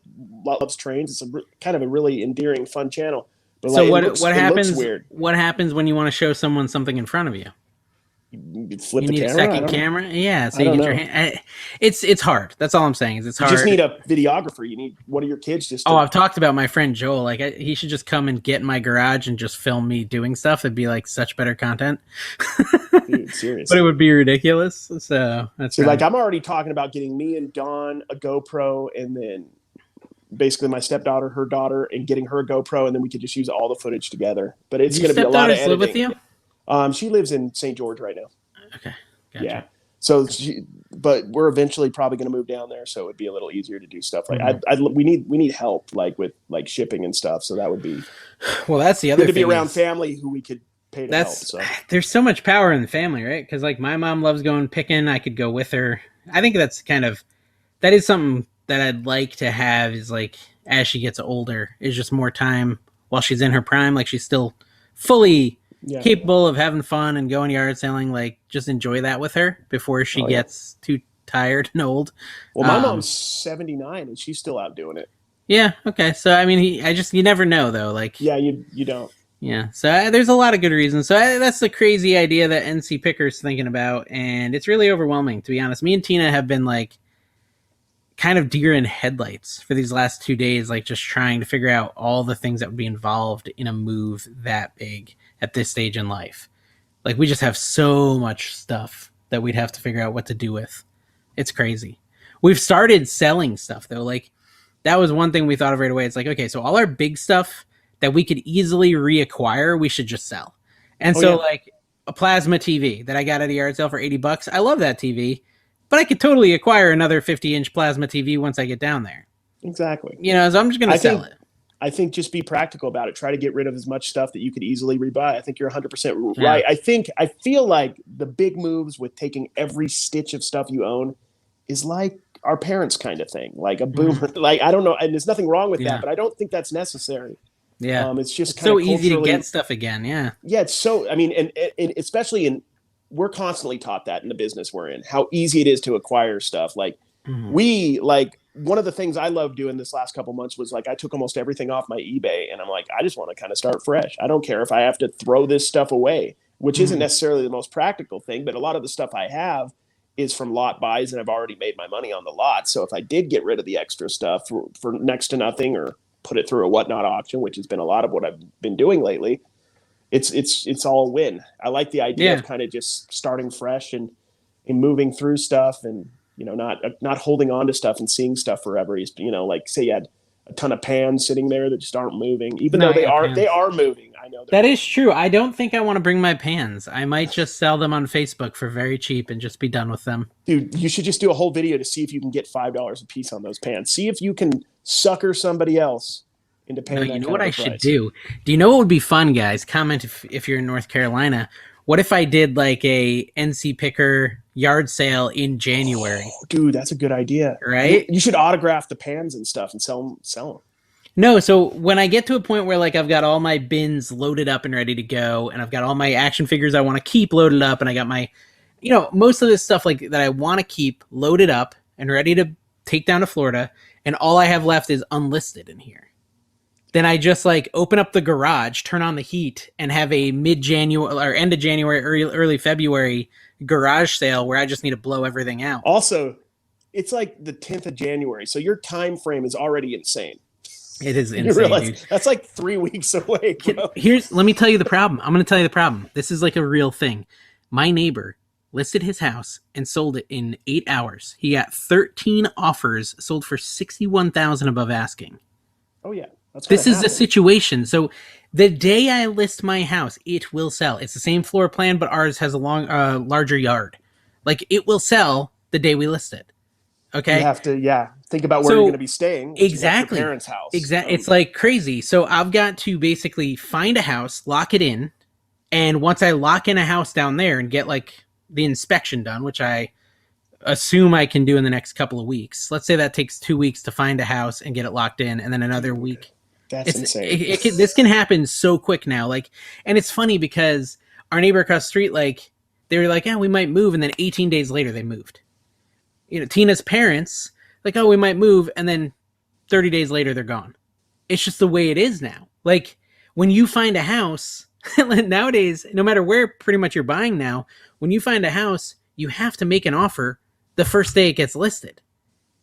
loves trains. It's kind of a really endearing, fun channel. But so what happens? Weird. What happens when you want to show someone something in front of you? You flip the camera. You need a second camera. Yeah, so you get your hand. It's hard. That's all I'm saying. It's hard. You just need a videographer. You need one of your kids just. I've talked about my friend Joel. Like, he should just come and get in my garage and just film me doing stuff. It'd be like such better content. Dude, seriously. But it would be ridiculous. So that's like, I'm already talking about getting me and Dawn a GoPro, and then basically my stepdaughter, her daughter, and getting her a GoPro, and then we could just use all the footage together. But it's going to be a lot of editing. Live with you? She lives in St. George right now. Okay. Gotcha. Yeah. So, but we're eventually probably going to move down there, so it'd be a little easier to do stuff. Like, we need help, like with like shipping and stuff. So that would be. Well, that's the other thing. To be around family who we could pay to help. So there's so much power in the family, right? Because like my mom loves going picking. I could go with her. I think that is something that I'd like to have. Is like, as she gets older, is just more time while she's in her prime. Like, she's still fully capable of having fun and going yard selling. Like, just enjoy that with her before she gets too tired and old. Well, my mom's 79 and she's still out doing it. Yeah. Okay. So I mean, you never know though. Like, Yeah, you don't. yeah. So there's a lot of good reasons. So that's the crazy idea that NC Picker's thinking about, and it's really overwhelming to be honest. Me and Tina have been like kind of deer in headlights for these last 2 days, like just trying to figure out all the things that would be involved in a move that big at this stage in life. Like we just have so much stuff that we'd have to figure out what to do with. It's crazy. We've started selling stuff though. Like that was one thing we thought of right away. It's like, okay, so all our big stuff that we could easily reacquire, we should just sell. And so like a plasma TV that I got at a yard sale for $80. I love that TV, but I could totally acquire another 50-inch plasma TV once I get down there. Exactly. You know, so I'm just going to sell it. I think just be practical about it. Try to get rid of as much stuff that you could easily rebuy. I think you're 100% right. I feel like the big moves with taking every stitch of stuff you own is like our parents' kind of thing, like a boomer. Like, I don't know. And there's nothing wrong with that, but I don't think that's necessary. Yeah. It's just so easy to get stuff again. Yeah. Yeah. It's so, I mean, and especially we're constantly taught that in the business we're in, how easy it is to acquire stuff. Like one of the things I love doing this last couple months was like, I took almost everything off my eBay and I'm like, I just want to kind of start fresh. I don't care if I have to throw this stuff away, which isn't necessarily the most practical thing, but a lot of the stuff I have is from lot buys and I've already made my money on the lot. So if I did get rid of the extra stuff for next to nothing or put it through a whatnot auction, which has been a lot of what I've been doing lately, it's all a win. I like the idea of kind of just starting fresh and moving through stuff and, you know, not holding on to stuff and seeing stuff forever. You know, like say you had a ton of pans sitting there that just aren't moving, even though they are moving. I know that is true. I don't think I want to bring my pans. I might just sell them on Facebook for very cheap and just be done with them. Dude, you should just do a whole video to see if you can get $5 a piece on those pans. See if you can sucker somebody else into paying. No, you know what I should do? Do you know what would be fun, guys? Comment if you're in North Carolina. What if I did like a NC Picker yard sale in January? Oh, dude, that's a good idea. Right? You should autograph the pans and stuff and sell them. No, so when I get to a point where like I've got all my bins loaded up and ready to go, and I've got all my action figures I want to keep loaded up, and I got my, you know, most of this stuff like that I want to keep loaded up and ready to take down to Florida, and all I have left is unlisted in here. Then I just like open up the garage, turn on the heat, and have a mid-January or end of January, early February garage sale where I just need to blow everything out. Also, it's like the 10th of January, so your time frame is already insane. It is insane, dude. That's like 3 weeks away, bro. Let me tell you the problem. I'm going to tell you the problem. This is like a real thing. My neighbor listed his house and sold it in 8 hours. He got 13 offers, sold for $61,000 above asking. Oh yeah. This is the situation. So the day I list my house, it will sell. It's the same floor plan, but ours has a larger yard. Like it will sell the day we list it. Okay. You have to, think about where you're going to be staying. Exactly. Your parents' house. Exactly. It's like crazy. So I've got to basically find a house, lock it in. And once I lock in a house down there and get like the inspection done, which I assume I can do in the next couple of weeks. Let's say that takes 2 weeks to find a house and get it locked in, and then another week. That's insane. This can happen so quick now. Like, and it's funny because our neighbor across the street, like, they were like, "Yeah, we might move," and then 18 days later they moved. You know, Tina's parents, like, "Oh, we might move," and then 30 days later they're gone. It's just the way it is now. Like, when you find a house nowadays, no matter where pretty much you're buying now, when you find a house, you have to make an offer the first day it gets listed.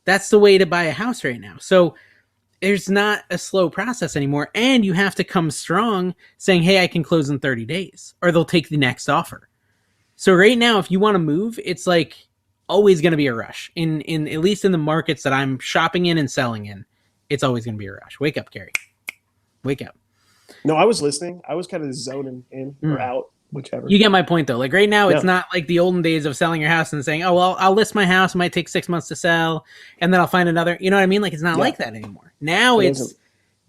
That's the way to buy a house right now. So there's not a slow process anymore. And you have to come strong saying, "Hey, I can close in 30 days," or they'll take the next offer. So right now, if you want to move, it's like always going to be a rush in at least in the markets that I'm shopping in and selling in. It's always going to be a rush. Wake up, Gary. Wake up. No, I was listening. I was kind of zoning in or out, whichever. You get my point, though. Like right now, it's not like the olden days of selling your house and saying, "Oh, well, I'll list my house. It might take 6 months to sell, and then I'll find another." You know what I mean? Like it's not like that anymore. Now it's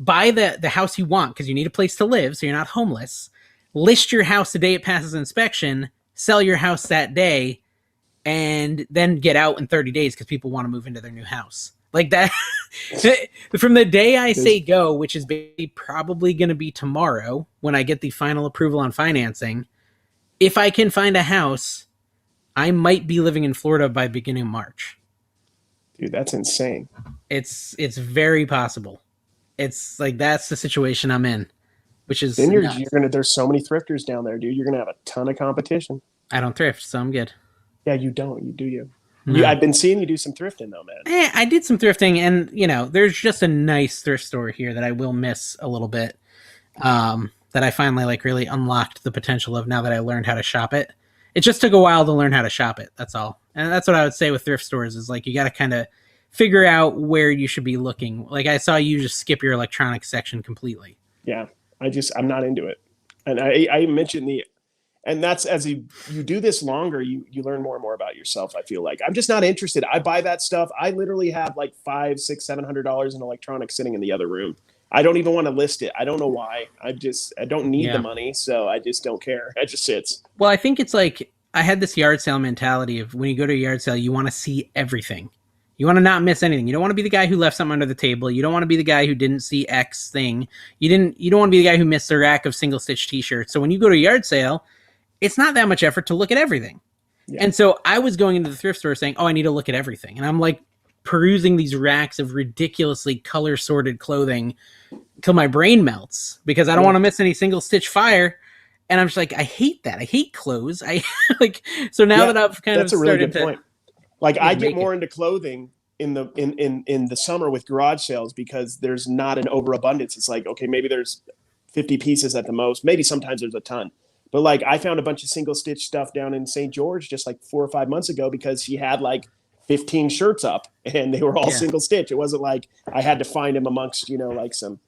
buy the house you want because you need a place to live, so you're not homeless. List your house the day it passes inspection. Sell your house that day, and then get out in 30 days because people want to move into their new house. Like that. From the day I say go, which is probably going to be tomorrow when I get the final approval on financing, if I can find a house, I might be living in Florida by beginning of March. Dude, that's insane. It's very possible. It's like that's the situation I'm in, which is Then nuts. you're gonna. There's so many thrifters down there, dude. You're gonna have a ton of competition. I don't thrift, so I'm good. Yeah, you don't. You do you. No. I've been seeing you do some thrifting though, man. I did some thrifting, and there's just a nice thrift store here that I will miss a little bit. That I finally like really unlocked the potential of now that I learned how to shop it. It just took a while to learn how to shop it. That's all. And that's what I would say with thrift stores is like you got to kind of figure out where you should be looking. Like I saw you just skip your electronics section completely. Yeah, I'm not into it. And I mentioned and that's as you do this longer, you learn more and more about yourself. I feel like I'm just not interested. I buy that stuff. I literally have like $500, $600, $700 in electronics sitting in the other room. I don't even want to list it. I don't know why. I don't need the money, so I just don't care. It just sits. Well, I think it's like I had this yard sale mentality of when you go to a yard sale, you want to see everything. You want to not miss anything. You don't want to be the guy who left something under the table. You don't want to be the guy who didn't see X thing. You don't want to be the guy who missed the rack of single stitch t-shirts. So when you go to a yard sale, it's not that much effort to look at everything. Yeah. And so I was going into the thrift store saying, "Oh, I need to look at everything." And I'm like perusing these racks of ridiculously color sorted clothing till my brain melts because I don't want to miss any single stitch fire. And I'm just like, I hate that. I hate clothes. I like, so now that I've kind of started a really good point. Like I get more into clothing in the summer with garage sales because there's not an overabundance. It's like, okay, maybe there's 50 pieces at the most. Maybe sometimes there's a ton. But like I found a bunch of single stitch stuff down in St. George just like 4 or 5 months ago because she had like 15 shirts up and they were all single stitch. It wasn't like I had to find them amongst, like some,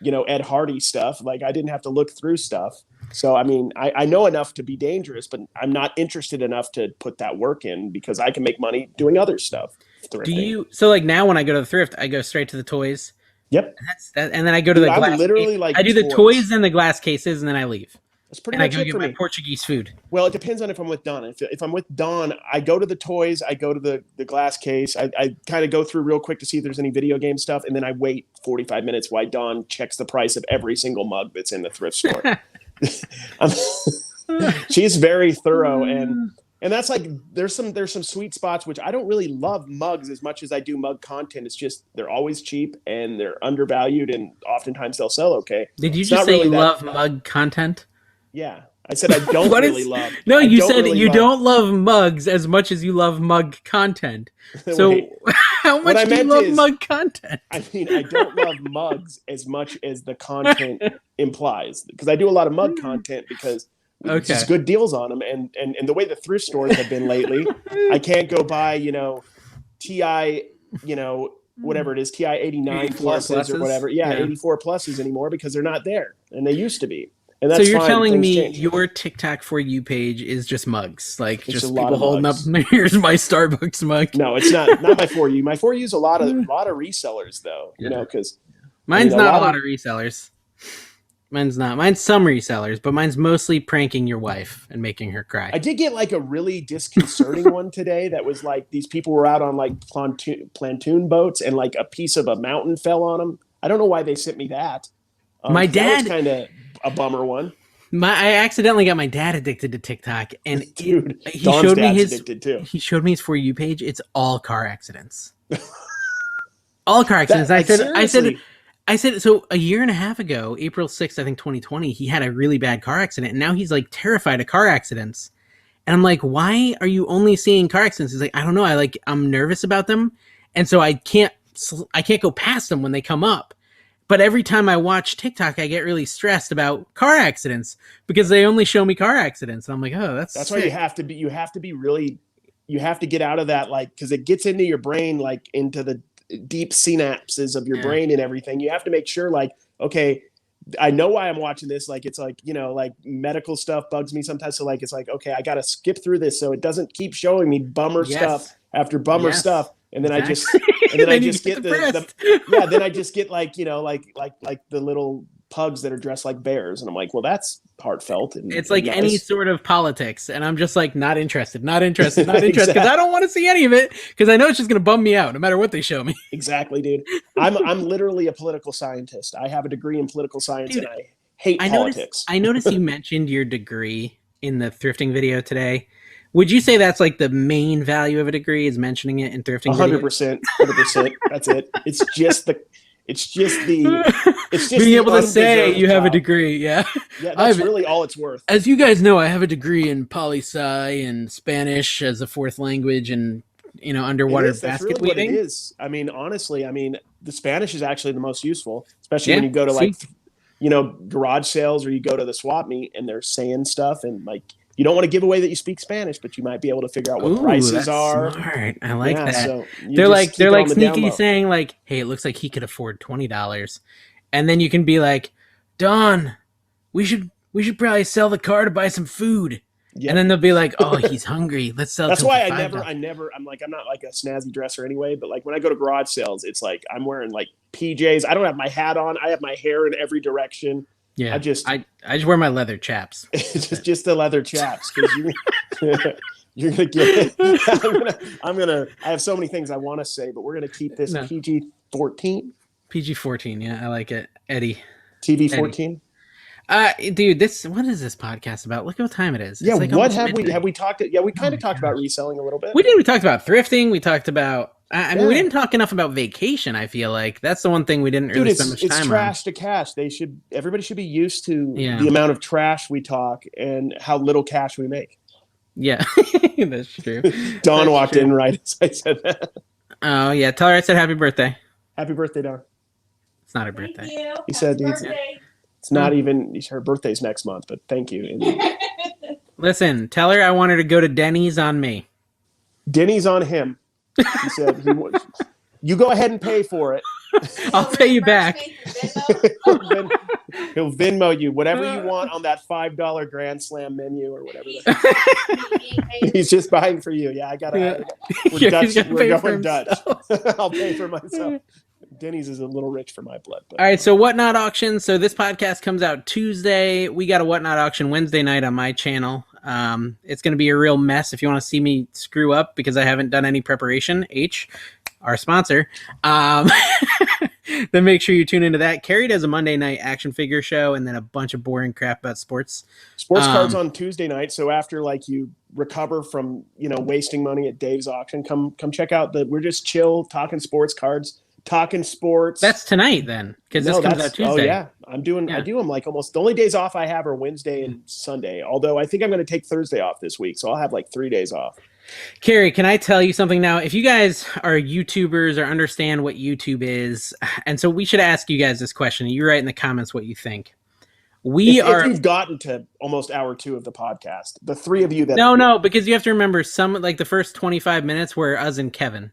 Ed Hardy stuff. Like I didn't have to look through stuff. So, I mean, I know enough to be dangerous, but I'm not interested enough to put that work in because I can make money doing other stuff. Thrifting. So like now when I go to the thrift, I go straight to the toys. Yep. And then I go to the glass. I'm literally like I do the toys and the glass cases and then I leave. That's pretty much it for me. And I go get my Portuguese food. Well, it depends on if I'm with Dawn. If I'm with Dawn, I go to the toys, I go to the glass case. I kind of go through real quick to see if there's any video game stuff, and then I wait 45 minutes while Dawn checks the price of every single mug that's in the thrift store. She's very thorough, and that's like there's some sweet spots, which I don't really love mugs as much as I do mug content. It's just they're always cheap and they're undervalued, and oftentimes they'll sell okay. Did you just say really you love mug content? Yeah, I said I don't really love. No, you said really you don't love mugs as much as you love mug content. So how much do you love mug content? I mean, I don't love mugs as much as the content implies, because I do a lot of mug content because there's good deals on them, and the way the thrift stores have been lately, I can't go buy TI whatever it is, TI 89 pluses or whatever, 84 pluses anymore because they're not there, and they used to be. And that's so you're fine. telling me change. Your TikTok For You page is just mugs, like it's just people holding up. Here's my Starbucks mug. No, it's not my For You. My For You is a lot of resellers though. Because mine's not a lot of resellers. Mine's not. Mine's some resellers, but mine's mostly pranking your wife and making her cry. I did get like a really disconcerting one today that was like these people were out on like pontoon boats and like a piece of a mountain fell on them. I don't know why they sent me that. My dad kind of a bummer one. I accidentally got my dad addicted to TikTok, and dude, he showed me his addicted too. He showed me his For You page. It's all car accidents. All car accidents. I said, so a year and a half ago, April 6th, I think 2020, he had a really bad car accident, and now he's like terrified of car accidents. And I'm like, why are you only seeing car accidents? He's like, I don't know. I'm nervous about them, and so I can't go past them when they come up. But every time I watch TikTok, I get really stressed about car accidents because they only show me car accidents. And I'm like, oh, that's sick. Why you have to get out of that, like, because it gets into your brain, like into the deep synapses of your brain and everything. You have to make sure, like, okay, I know why I'm watching this. Like, it's like, like medical stuff bugs me sometimes. So like, it's like, okay, I got to skip through this so it doesn't keep showing me bummer stuff after bummer stuff. And then I just then I just get then I just get like like the little pugs that are dressed like bears, and I'm like, well, that's heartfelt. And it's like any sort of politics, and I'm just like not interested because I don't want to see any of it because I know it's just gonna bum me out no matter what they show me. Exactly, dude. I'm literally a political scientist. I have a degree in political science, and I hate politics. I noticed you mentioned your degree in the thrifting video today. Would you say that's like the main value of a degree is mentioning it in thrifting? 100%. That's it. It's just the being able to say you have a degree. Yeah, that's really all it's worth. As you guys know, I have a degree in poli-sci and Spanish as a fourth language, and underwater basket really weaving. What it is. I mean, honestly, the Spanish is actually the most useful, especially when you go to garage sales or you go to the swap meet and they're saying stuff and like. You don't want to give away that you speak Spanish, but you might be able to figure out what prices are. Smart. I like that. So they're like sneaky saying like, "Hey, it looks like he could afford $20," and then you can be like, "Don, we should probably sell the car to buy some food." Yep. And then they'll be like, "Oh, he's hungry. Let's sell." That's why I'm not like a snazzy dresser anyway. But like when I go to garage sales, it's like I'm wearing like PJs. I don't have my hat on. I have my hair in every direction. Yeah, I just wear my leather chaps. just the leather chaps because you're gonna get. I have so many things I want to say, but we're gonna keep this PG-14. PG-14, yeah, I like it. Eddie. TV-14. Dude, what is this podcast about? Look what time it is. Yeah, like what have we talked? Yeah, we kind of talked about reselling a little bit. We did. We talked about thrifting. We talked about. I mean, we didn't talk enough about vacation. I feel like that's the one thing we didn't really spend much time on. It's trash to cash. Everybody should be used to the amount of trash we talk and how little cash we make. Yeah, that's true. Dawn walked in right as I said that. Oh yeah, tell her I said happy birthday. Happy birthday, Dawn. It's not her birthday. Thank you. He said it's not even her birthday's next month, but thank you. Listen, tell her I want her to go to Denny's on me. Denny's on him. He said, "You go ahead and pay for it. I'll pay you back." He'll Venmo you whatever you want on that $5 Grand Slam menu or whatever. He's just buying for you. Yeah, I gotta. We're Dutch. We're going Dutch. I'll pay for myself. Denny's is a little rich for my blood. All right, so Whatnot Auction. So this podcast comes out Tuesday. We got a Whatnot Auction Wednesday night on my channel. It's going to be a real mess if you want to see me screw up because I haven't done any preparation. Our sponsor. Then make sure you tune into that. Carrie does a Monday night action figure show and then a bunch of boring crap about sports. Sports cards on Tuesday night. So after like you recover from, wasting money at Dave's auction, come check out we're just chill talking sports cards. Talking sports. That's tonight then, because this comes out Tuesday. Oh yeah, I do them like almost the only days off I have are Wednesday and Sunday. Although I think I'm going to take Thursday off this week, so I'll have like 3 days off. Carrie, can I tell you something now? If you guys are YouTubers or understand what YouTube is, and so we should ask you guys this question. You write in the comments what you think. If you've gotten to almost hour 2 of the podcast, the 3 of you that no, because you have to remember some like the first 25 minutes were us and Kevin.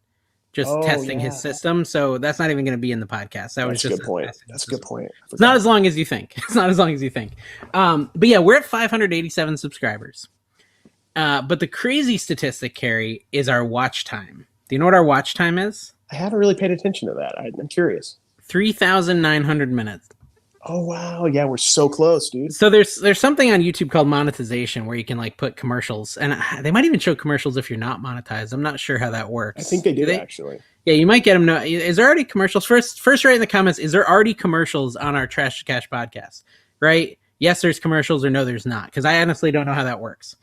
Just testing his system, so that's not even going to be in the podcast. That's just a good point. That's a good point. It's not as long as you think. But yeah, we're at 587 subscribers. But the crazy statistic, Carrie, is our watch time. Do you know what our watch time is? I haven't really paid attention to that. I'm curious. 3,900 minutes. Oh wow, yeah, we're so close, dude. So there's something on YouTube called monetization where you can like put commercials, and they might even show commercials if you're not monetized. I'm not sure how that works. I think they do actually. Yeah, you might get them. Is there already commercials? First, write in the comments. Is there already commercials on our Trash to Cash podcast? Right? Yes, there's commercials, or no, there's not. Because I honestly don't know how that works.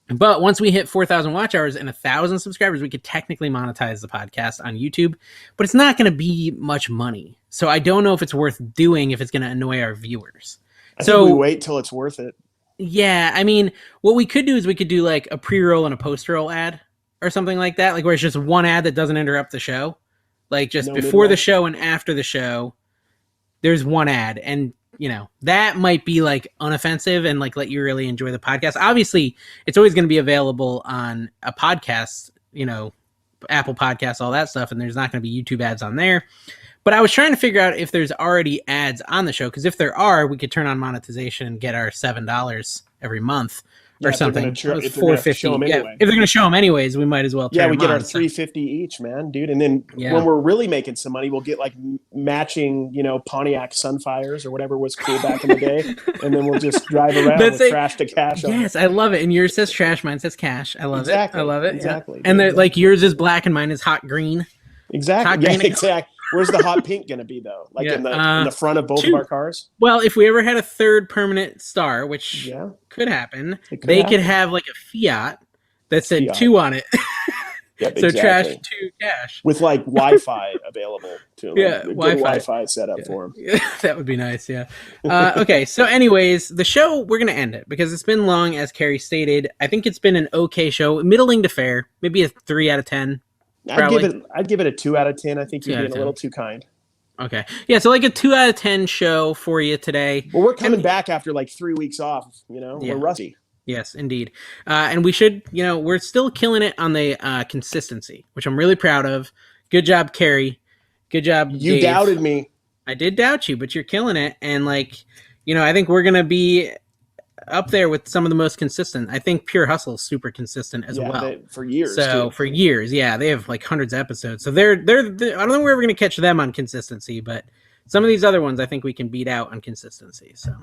But once we hit 4,000 watch hours and 1,000 subscribers, we could technically monetize the podcast on YouTube. But it's not going to be much money. So I don't know if it's worth doing if it's going to annoy our viewers. I think we wait till it's worth it. Yeah, I mean, what we could do is we could do like a pre-roll and a post-roll ad or something like that. Like where it's just one ad that doesn't interrupt the show. Like just before the show and after the show, there's one ad. And that might be like unoffensive and like let you really enjoy the podcast. Obviously, it's always going to be available on a podcast, Apple Podcasts, all that stuff. And there's not going to be YouTube ads on there. But I was trying to figure out if there's already ads on the show. Because if there are, we could turn on monetization and get our $7 every month. Or something. If they're $4.50. If they're going to show them anyways, we might as well. We get our $3.50 each, man, dude. And then when we're really making some money, we'll get like matching, Pontiac Sunfires or whatever was cool back in the day, and then we'll just drive around with Trash to Cash. Yes, I love it. And yours says trash, mine says cash. I love it. I love it. Exactly. Yeah. And like yours is black and mine is hot green. Exactly. Exactly. Where's the hot pink going to be though? Like in the front of both of our cars? Well, if we ever had a third permanent star, which could happen, could have like a Fiat that said 2 on it. Yep, So trash exactly. to cash. With like Wi-Fi available to him. Yeah, Like, good Wi-Fi. Wi-Fi setup Yeah. for him. That would be nice. Yeah. Okay. So, anyways, the show, we're gonna end it because it's been long, as Carrie stated. I think it's been an okay show, middling to fair, maybe a 3 out of 10. Probably. I'd give it a 2 out of 10. I think 2 you're out of being a 10. little too kind. Okay. Yeah. So, like a 2 out of 10 show for you today. But we're coming back after like 3 weeks off. Yeah. We're rusty. Yes, indeed. And we should, we're still killing it on the consistency, which I'm really proud of. Good job, Carrie. Good job, You Dave. doubted me. I did doubt you, but you're killing it. And like, I think we're gonna be up there with some of the most consistent. I think Pure Hustle is super consistent as well. For years. So for years, yeah, they have like hundreds of episodes. So they're I don't think we're ever gonna catch them on consistency, but some of these other ones I think we can beat out on consistency. So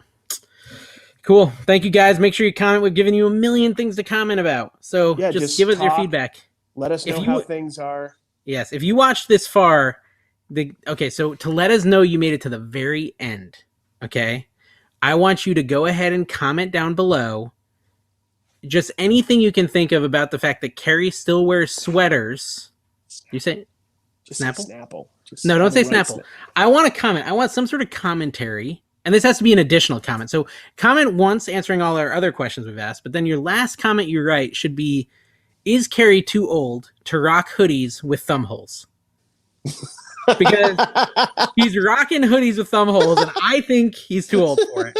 cool. Thank you guys. Make sure you comment. We've given you a million things to comment about. So just give us your feedback. Let us know how things are. Yes. If you watched this far, so to let us know you made it to the very end, okay, I want you to go ahead and comment down below just anything you can think of about the fact that Carrie still wears sweaters. You say just Snapple? Snapple. No, don't say Snapple. I want a comment. I want some sort of commentary. And this has to be an additional comment. So comment once answering all our other questions we've asked, but then your last comment you write should be, is Carrie too old to rock hoodies with thumb holes? Because he's rocking hoodies with thumb holes, and I think he's too old for it.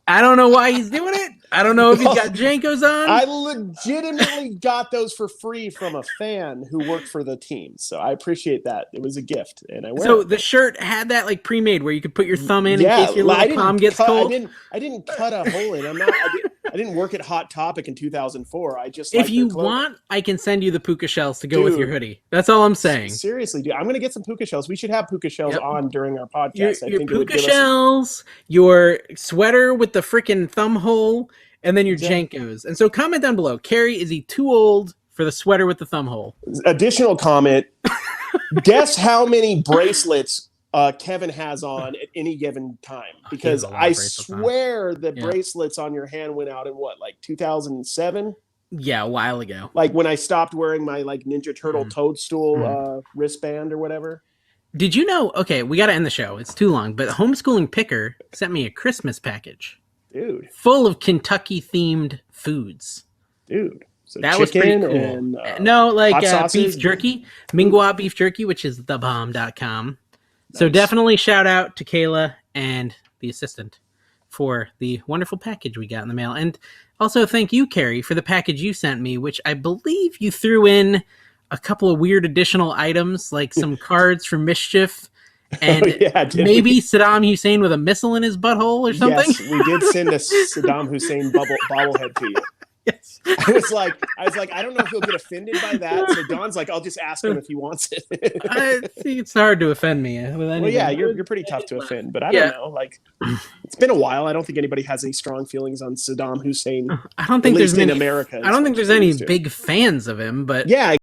I don't know why he's doing it. I don't know if he's got Jankos on. I legitimately got those for free from a fan who worked for the team, so I appreciate that. It was a gift, and I wear So it. The shirt had that like pre-made where you could put your thumb in case your little palm gets cold. I didn't cut a hole in. I didn't work at Hot Topic in 2004. I just if you want, I can send you the puka shells to go with your hoodie. That's all I'm saying. Seriously, dude, I'm gonna get some puka shells. We should have puka shells on during our podcast. Your puka shells, your sweater with the freaking thumb hole, and then your Jankos. And so comment down below. Carrie, is he too old for the sweater with the thumb hole? Additional comment. Guess how many bracelets Kevin has on at any given time? Because I swear the bracelets on your hand went out in like 2007? Yeah, a while ago. Like when I stopped wearing my like Ninja Turtle toadstool wristband or whatever. Did you know? Okay, we got to end the show. It's too long. But Homeschooling Picker sent me a Christmas package. Dude. Full of Kentucky-themed foods. Dude. So that was pretty cool. And, no, like beef jerky. Mingwa beef jerky, which is thebomb.com. Nice. So definitely shout out to Kayla and the assistant for the wonderful package we got in the mail. And also thank you, Carrie, for the package you sent me, which I believe you threw in a couple of weird additional items, like some cards for Mischief. And maybe Saddam Hussein with a missile in his butthole or something. Yes, we did send a Saddam Hussein bobblehead to you. Yes. I was like, I don't know if he'll get offended by that. So Don's like, I'll just ask him if he wants it. I think it's hard to offend me. Well, yeah, you're pretty tough to offend, but I don't know. Like, it's been a while. I don't think anybody has any strong feelings on Saddam Hussein. I don't think there's in America. I don't think there's any big fans of him, but yeah.